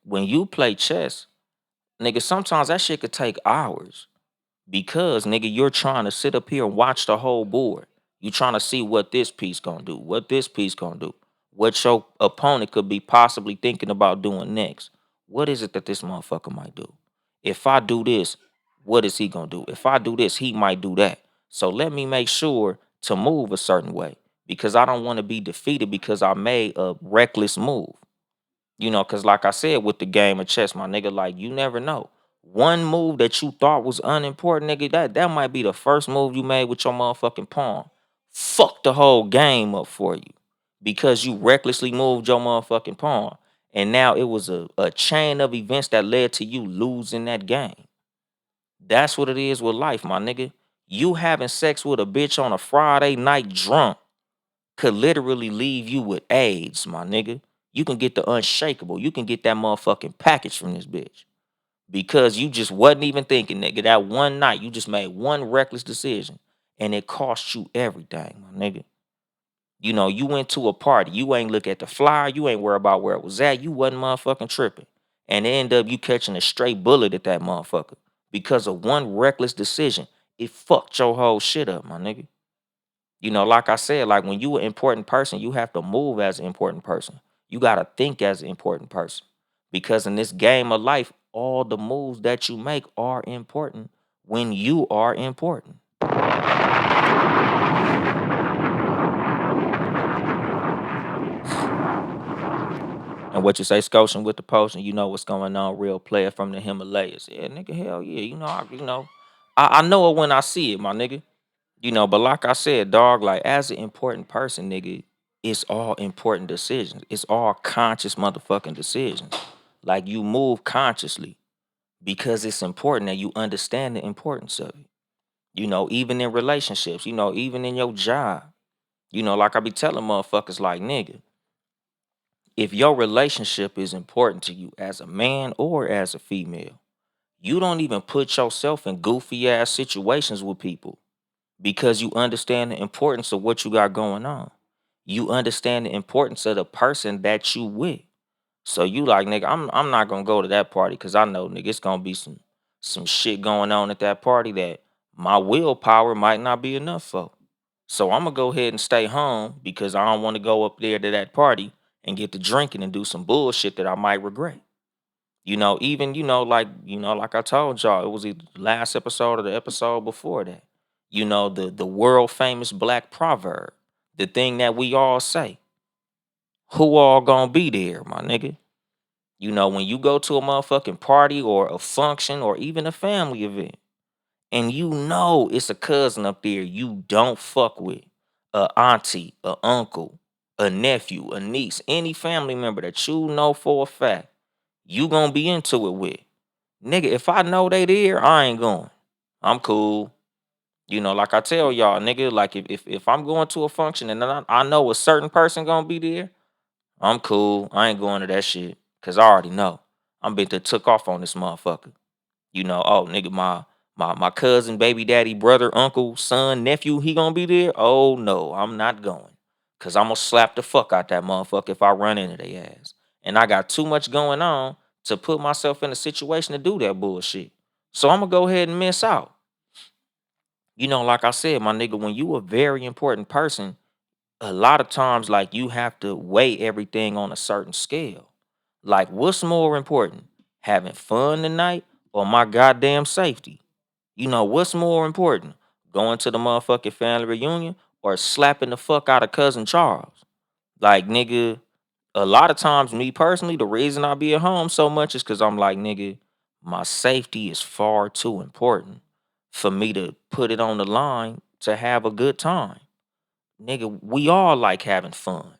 when you play chess, nigga, sometimes that shit could take hours. Because nigga, you're trying to sit up here and watch the whole board. You trying to see what this piece gonna do, what this piece gonna do, what your opponent could be possibly thinking about doing next. What is it that this motherfucker might do? If I do this, what is he gonna do? If I do this, he might do that. So let me make sure to move a certain way because I don't want to be defeated because I made a reckless move. Because like I said, with the game of chess, my nigga, like you never know. One move that you thought was unimportant, nigga, that might be the first move you made with your motherfucking pawn. Fuck the whole game up for you because you recklessly moved your motherfucking pawn. And now it was a chain of events that led to you losing that game. That's what it is with life, my nigga. You having sex with a bitch on a Friday night drunk could literally leave you with AIDS, my nigga. You can get the unshakable. You can get that motherfucking package from this bitch. Because you just wasn't even thinking, nigga. That one night, you just made one reckless decision. And it cost you everything, my nigga. You went to a party. You ain't look at the flyer. You ain't worry about where it was at. You wasn't motherfucking tripping. And it ended up you catching a straight bullet at that motherfucker. Because of one reckless decision. It fucked your whole shit up, my nigga. Like I said, like when you an important person, you have to move as an important person. You gotta think as an important person. Because in this game of life, all the moves that you make are important when you are important. And what you say, Scotian with the potion, you know what's going on, real player from the Himalayas. Yeah, nigga, hell yeah. I know it when I see it, my nigga. But like I said, dog, like as an important person, nigga, it's all important decisions. It's all conscious motherfucking decisions. Like you move consciously because it's important and you understand the importance of it. Even in relationships, even in your job. Like I be telling motherfuckers like, nigga, if your relationship is important to you as a man or as a female, you don't even put yourself in goofy ass situations with people because you understand the importance of what you got going on. You understand the importance of the person that you with. So you like, nigga, I'm not gonna go to that party because I know, nigga, it's gonna be some shit going on at that party that my willpower might not be enough for. So I'm gonna go ahead and stay home because I don't want to go up there to that party and get to drinking and do some bullshit that I might regret. Even like I told y'all, it was the last episode or the episode before that. The world famous black proverb, the thing that we all say, who all gonna be there, my nigga? When you go to a motherfucking party or a function or even a family event, and it's a cousin up there you don't fuck with, a auntie, a uncle, a nephew, a niece, any family member that you know for a fact you gonna be into it with. Nigga, if I know they there, I ain't going. I'm cool. Like I tell y'all, nigga, like if I'm going to a function and I know a certain person gonna be there, I'm cool. I ain't going to that shit. Cause I already know. I'm been to took off on this motherfucker. Oh nigga, my cousin, baby daddy, brother, uncle, son, nephew, he gonna be there? Oh no, I'm not going. Cause I'm gonna slap the fuck out that motherfucker if I run into their ass. And I got too much going on to put myself in a situation to do that bullshit. So I'm gonna go ahead and miss out. Like I said, my nigga, when you a very important person, a lot of times like you have to weigh everything on a certain scale. Like what's more important? Having fun tonight or my goddamn safety? What's more important? Going to the motherfucking family reunion or slapping the fuck out of cousin Charles? Like nigga, a lot of times me personally, the reason I be at home so much is cuz I'm like nigga, my safety is far too important for me to put it on the line to have a good time. Nigga, we all like having fun.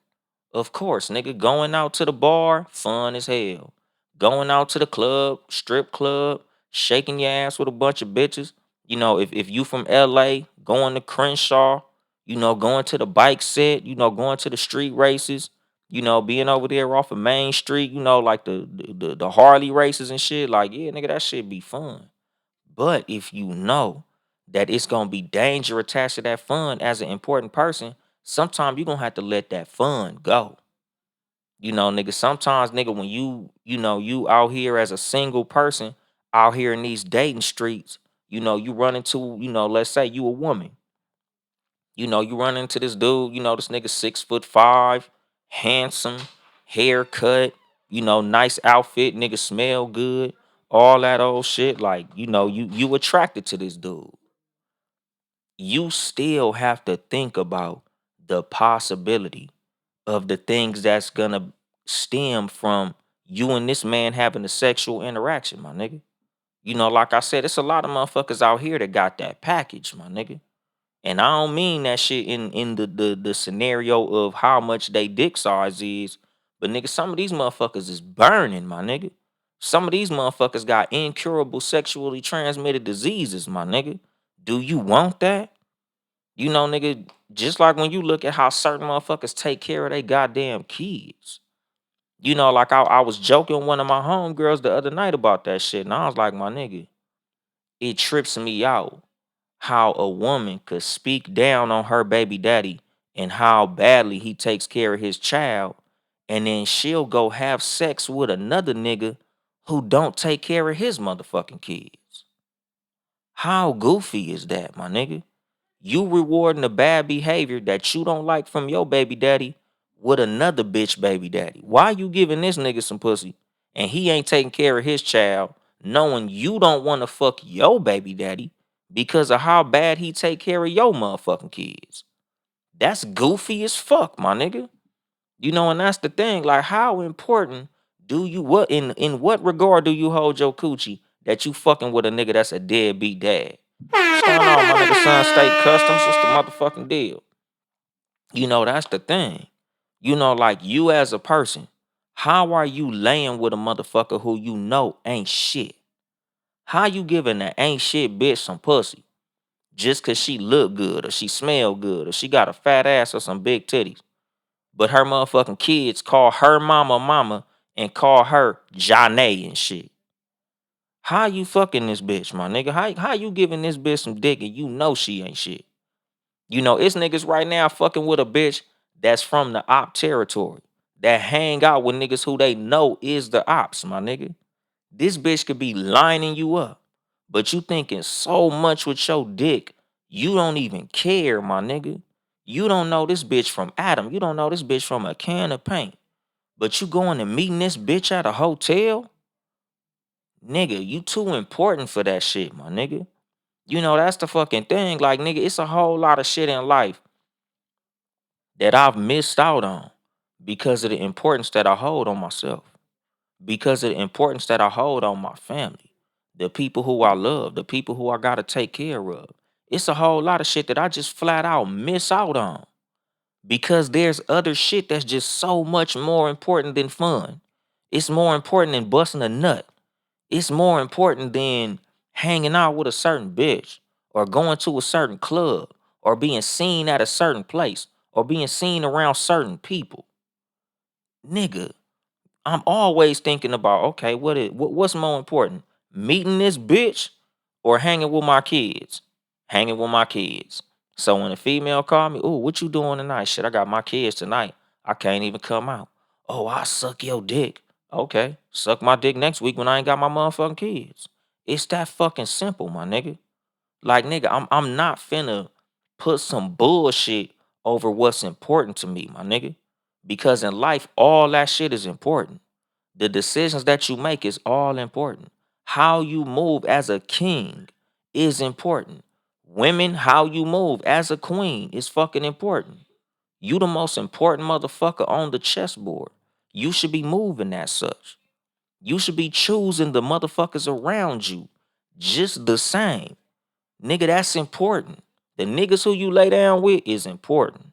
Of course, nigga, going out to the bar, fun as hell. Going out to the club, strip club, shaking your ass with a bunch of bitches. If you from LA, going to Crenshaw, going to the bike set, going to the street races, being over there off of Main Street, like the Harley races and shit. Like, yeah, nigga, that shit be fun. But if you know that it's gonna be danger attached to that fun as an important person, sometimes you're gonna have to let that fun go. Nigga, sometimes, nigga, when you out here as a single person, out here in these dating streets, you run into, let's say you a woman. You run into this dude, this nigga 6'5", handsome, haircut, nice outfit, nigga smell good, all that old shit. Like, you attracted to this dude. You still have to think about the possibility of the things that's gonna stem from you and this man having a sexual interaction, my nigga. Like I said, it's a lot of motherfuckers out here that got that package, my nigga. And I don't mean that shit in the scenario of how much they dick size is, but nigga, some of these motherfuckers is burning, my nigga. Some of these motherfuckers got incurable sexually transmitted diseases, my nigga. Do you want that? Nigga, just like when you look at how certain motherfuckers take care of their goddamn kids. Like I was joking with one of my homegirls the other night about that shit, and I was like, my nigga, it trips me out how a woman could speak down on her baby daddy and how badly he takes care of his child, and then she'll go have sex with another nigga who don't take care of his motherfucking kids. How goofy is that, my nigga? You rewarding the bad behavior that you don't like from your baby daddy with another bitch baby daddy. Why you giving this nigga some pussy and he ain't taking care of his child, knowing you don't want to fuck your baby daddy because of how bad he take care of your motherfucking kids? That's goofy as fuck, my nigga. And that's the thing. Like, how important do you what in what regard do you hold your coochie that you fucking with a nigga that's a deadbeat dad? What's going on, my nigga? Son State Customs. What's the motherfucking deal? That's the thing. Like you as a person, how are you laying with a motherfucker who you know ain't shit? How you giving that ain't shit bitch some pussy just cause she look good or she smell good or she got a fat ass or some big titties? But her motherfucking kids call her mama mama and call her Janae and shit. How you fucking this bitch, my nigga? How you giving this bitch some dick and you know she ain't shit? It's niggas right now fucking with a bitch that's from the op territory that hang out with niggas who they know is the ops, my nigga. This bitch could be lining you up, but you thinking so much with your dick, you don't even care, my nigga. You don't know this bitch from Adam. You don't know this bitch from a can of paint. But you going and meeting this bitch at a hotel? Nigga, you too important for that shit, my nigga. That's the fucking thing. Like, nigga, it's a whole lot of shit in life that I've missed out on because of the importance that I hold on myself, because of the importance that I hold on my family, the people who I love, the people who I got to take care of. It's a whole lot of shit that I just flat out miss out on because there's other shit that's just so much more important than fun. It's more important than busting a nut. It's more important than hanging out with a certain bitch or going to a certain club or being seen at a certain place or being seen around certain people. Nigga, I'm always thinking about, okay, what's more important? Meeting this bitch or hanging with my kids? Hanging with my kids. So when a female call me, oh, what you doing tonight? Shit, I got my kids tonight. I can't even come out. Oh, I suck your dick. Okay, suck my dick next week when I ain't got my motherfucking kids. It's that fucking simple, my nigga. Like, nigga, I'm not finna put some bullshit over what's important to me, my nigga. Because in life, all that shit is important. The decisions that you make is all important. How you move as a king is important. Women, how you move as a queen is fucking important. You the most important motherfucker on the chessboard. You should be moving as such. You should be choosing the motherfuckers around you just the same. Nigga, that's important. The niggas who you lay down with is important.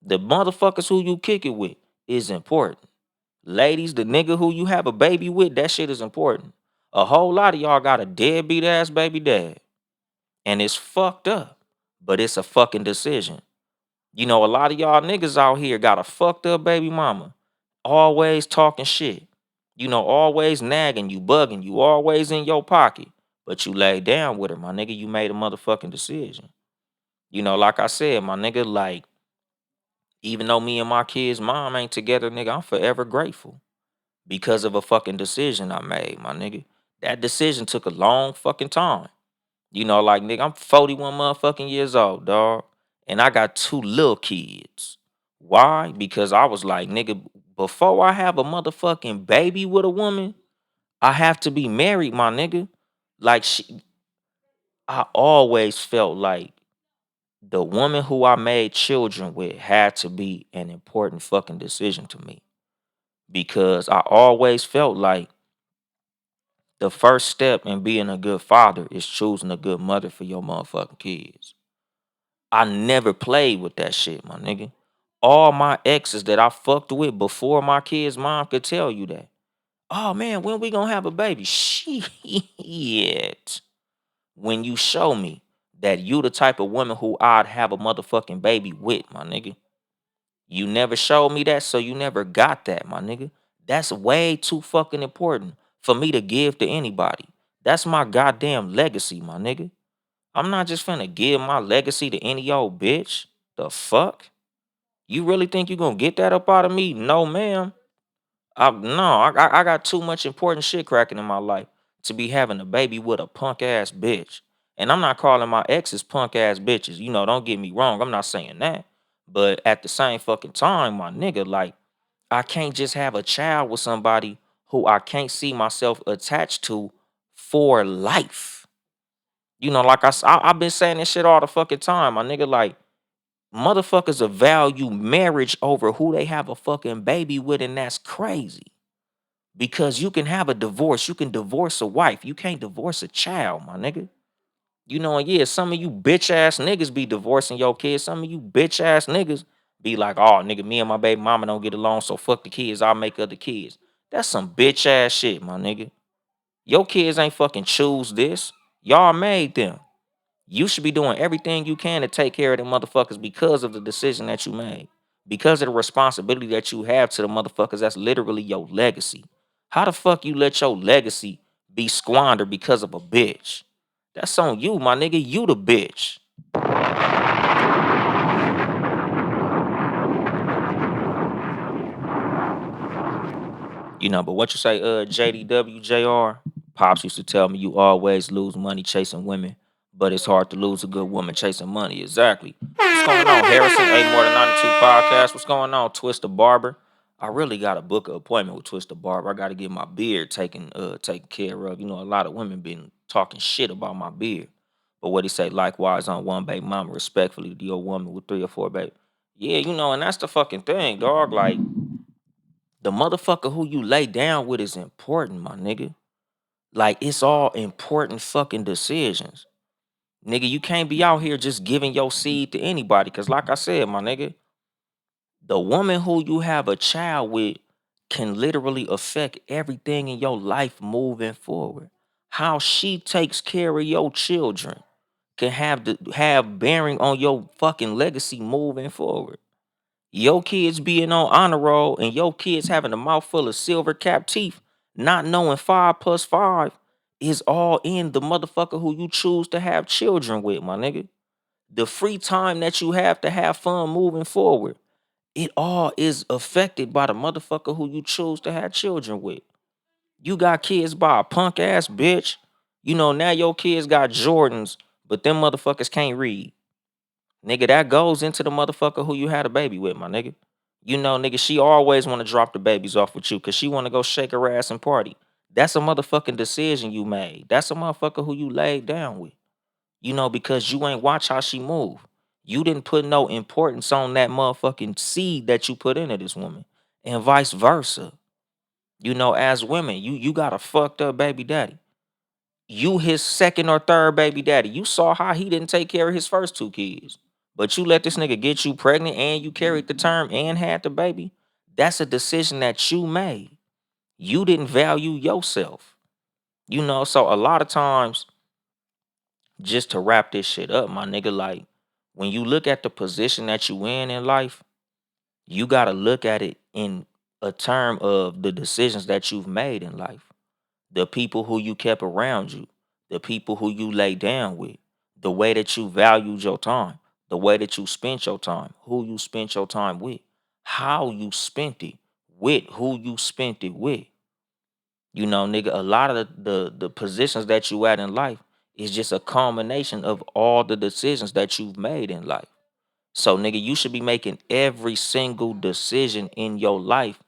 The motherfuckers who you kick it with is important. Ladies, the nigga who you have a baby with, that shit is important. A whole lot of y'all got a deadbeat ass baby dad. And it's fucked up. But it's a fucking decision. A lot of y'all niggas out here got a fucked up baby mama. Always talking shit. Always nagging you, bugging you, always in your pocket. But you laid down with her, my nigga. You made a motherfucking decision. Like I said, my nigga, like, Even though me and my kids' mom ain't together, nigga, I'm forever grateful because of a fucking decision I made, my nigga. That decision took a long fucking time. Like, nigga, I'm 41 motherfucking years old, dog. And I got two little kids. Why? Because I was like, nigga, before I have a motherfucking baby with a woman, I have to be married, my nigga. Like, I always felt like the woman who I made children with had to be an important fucking decision to me. Because I always felt like the first step in being a good father is choosing a good mother for your motherfucking kids. I never played with that shit, my nigga. All my exes that I fucked with before my kid's mom could tell you that. Oh man, when we gonna have a baby? Shit. When you show me that you the type of woman who I'd have a motherfucking baby with, my nigga. You never showed me that, so you never got that, my nigga. That's way too fucking important for me to give to anybody. That's my goddamn legacy, my nigga. I'm not just finna give my legacy to any old bitch. The fuck? You really think you gonna get that up out of me? No, ma'am. I got too much important shit cracking in my life to be having a baby with a punk ass bitch. And I'm not calling my exes punk ass bitches. Don't get me wrong. I'm not saying that. But at the same fucking time, my nigga, like, I can't just have a child with somebody who I can't see myself attached to for life. Like I've been saying this shit all the fucking time, my nigga. Like, motherfuckers will value marriage over who they have a fucking baby with, and that's crazy. Because you can have a divorce, you can divorce a wife, you can't divorce a child, my nigga. And yeah, some of you bitch ass niggas be divorcing your kids. Some of you bitch ass niggas be like, oh, nigga, me and my baby mama don't get along, so fuck the kids, I'll make other kids. That's some bitch ass shit, my nigga. Your kids ain't fucking choose this. Y'all made them. You should be doing everything you can to take care of them motherfuckers because of the decision that you made. Because of the responsibility that you have to the motherfuckers, that's literally your legacy. How the fuck you let your legacy be squandered because of a bitch? That's on you, my nigga. You the bitch. But what you say, JDWJR? Pops used to tell me you always lose money chasing women, but it's hard to lose a good woman chasing money. Exactly. What's going on, Harrison? A More Than 92 podcast. What's going on, Twister Barber? I really got to book an appointment with Twister Barber. I got to get my beard taken care of. A lot of women been talking shit about my beard. But what he say, likewise on one baby mama, respectfully to your woman with 3 or 4 baby. Yeah, and that's the fucking thing, dog. Like, the motherfucker who you lay down with is important, my nigga. Like, it's all important fucking decisions. Nigga, you can't be out here just giving your seed to anybody. Cause like I said, my nigga, the woman who you have a child with can literally affect everything in your life moving forward. How she takes care of your children can have bearing on your fucking legacy moving forward. Your kids being on honor roll and your kids having a mouthful of silver cap teeth, not knowing 5 plus 5 is all in the motherfucker who you choose to have children with, my nigga. The free time that you have to have fun moving forward, it all is affected by the motherfucker who you choose to have children with. You got kids by a punk ass bitch. Now your kids got Jordans, but them motherfuckers can't read. Nigga, that goes into the motherfucker who you had a baby with, my nigga. Nigga, she always want to drop the babies off with you because she want to go shake her ass and party. That's a motherfucking decision you made. That's a motherfucker who you laid down with. Because you ain't watch how she move. You didn't put no importance on that motherfucking seed that you put into this woman. And vice versa. As women, you got a fucked up baby daddy. You his second or third baby daddy. You saw how he didn't take care of his first 2 kids. But you let this nigga get you pregnant and you carried the term and had the baby. That's a decision that you made. You didn't value yourself. So a lot of times, just to wrap this shit up, my nigga, like, when you look at the position that you in life, you gotta look at it in a term of the decisions that you've made in life. The people who you kept around you, the people who you lay down with, the way that you valued your time. The way that you spent your time, who you spent your time with, how you spent it, with who you spent it with. You know, nigga, a lot of the positions that you at in life is just a culmination of all the decisions that you've made in life. So, nigga, you should be making every single decision in your life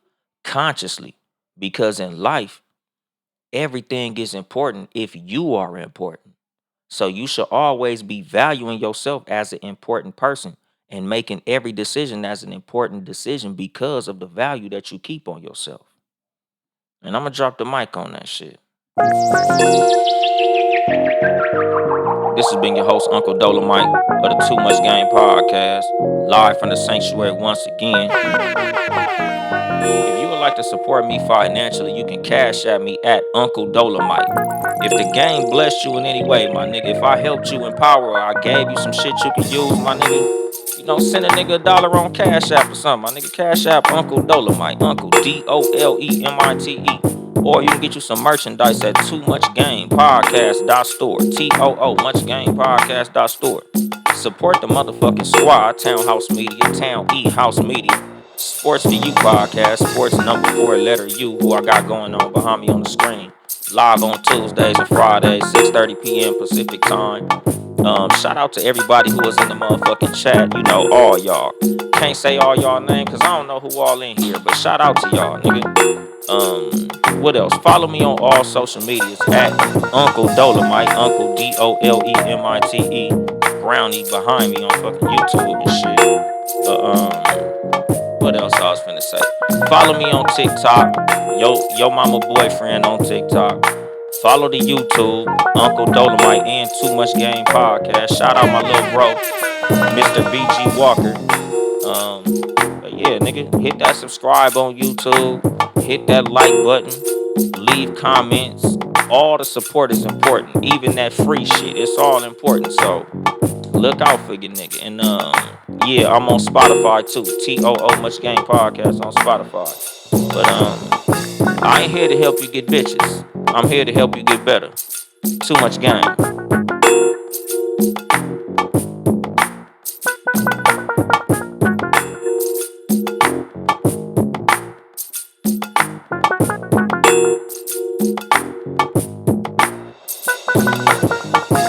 consciously, because in life, everything is important if you are important. So you should always be valuing yourself as an important person and making every decision as an important decision because of the value that you keep on yourself. And I'm gonna drop the mic on that shit. This has been your host, Uncle Dolemite of the Too Much Game podcast, live from the sanctuary once again. If you would like to support me financially, you can cash at me at Uncle Dolemite. If the game blessed you in any way, my nigga, if I helped you empower or I gave you some shit you can use, my nigga, you know, send a nigga $1 on Cash App or something. My nigga, Cash App Uncle Dolemite, Uncle Dolemite. Or you can get you some merchandise at Too Much Game Podcast.store. TOO Much Game Podcast.store. Support the motherfucking squad, Townhouse Media, Town E House Media. Sports for You podcast, sports number 4 letter U, who I got going on behind me on the screen. Live on Tuesdays and Fridays, 6:30 p.m. Pacific time. Shout out to everybody who was in the motherfucking chat. You know, all y'all. Can't say all y'all name because I don't know who all in here, but shout out to y'all, nigga. What else? Follow me on all social medias at Uncle Dolemite, Uncle Dolemite. Brownie behind me on fucking YouTube and shit. What else I was finna say? Follow me on TikTok. Yo mama boyfriend on TikTok. Follow the YouTube, Uncle Dolemite and Too Much Game Podcast. Shout out my little bro, Mr. BG Walker. But yeah, nigga, hit that subscribe on YouTube. Hit that like button. Leave comments. All the support is important. Even that free shit. It's all important. So look out for your nigga. And yeah, I'm on Spotify too. TOO Much Game Podcast on Spotify. But I ain't here to help you get bitches. I'm here to help you get better. Too much game.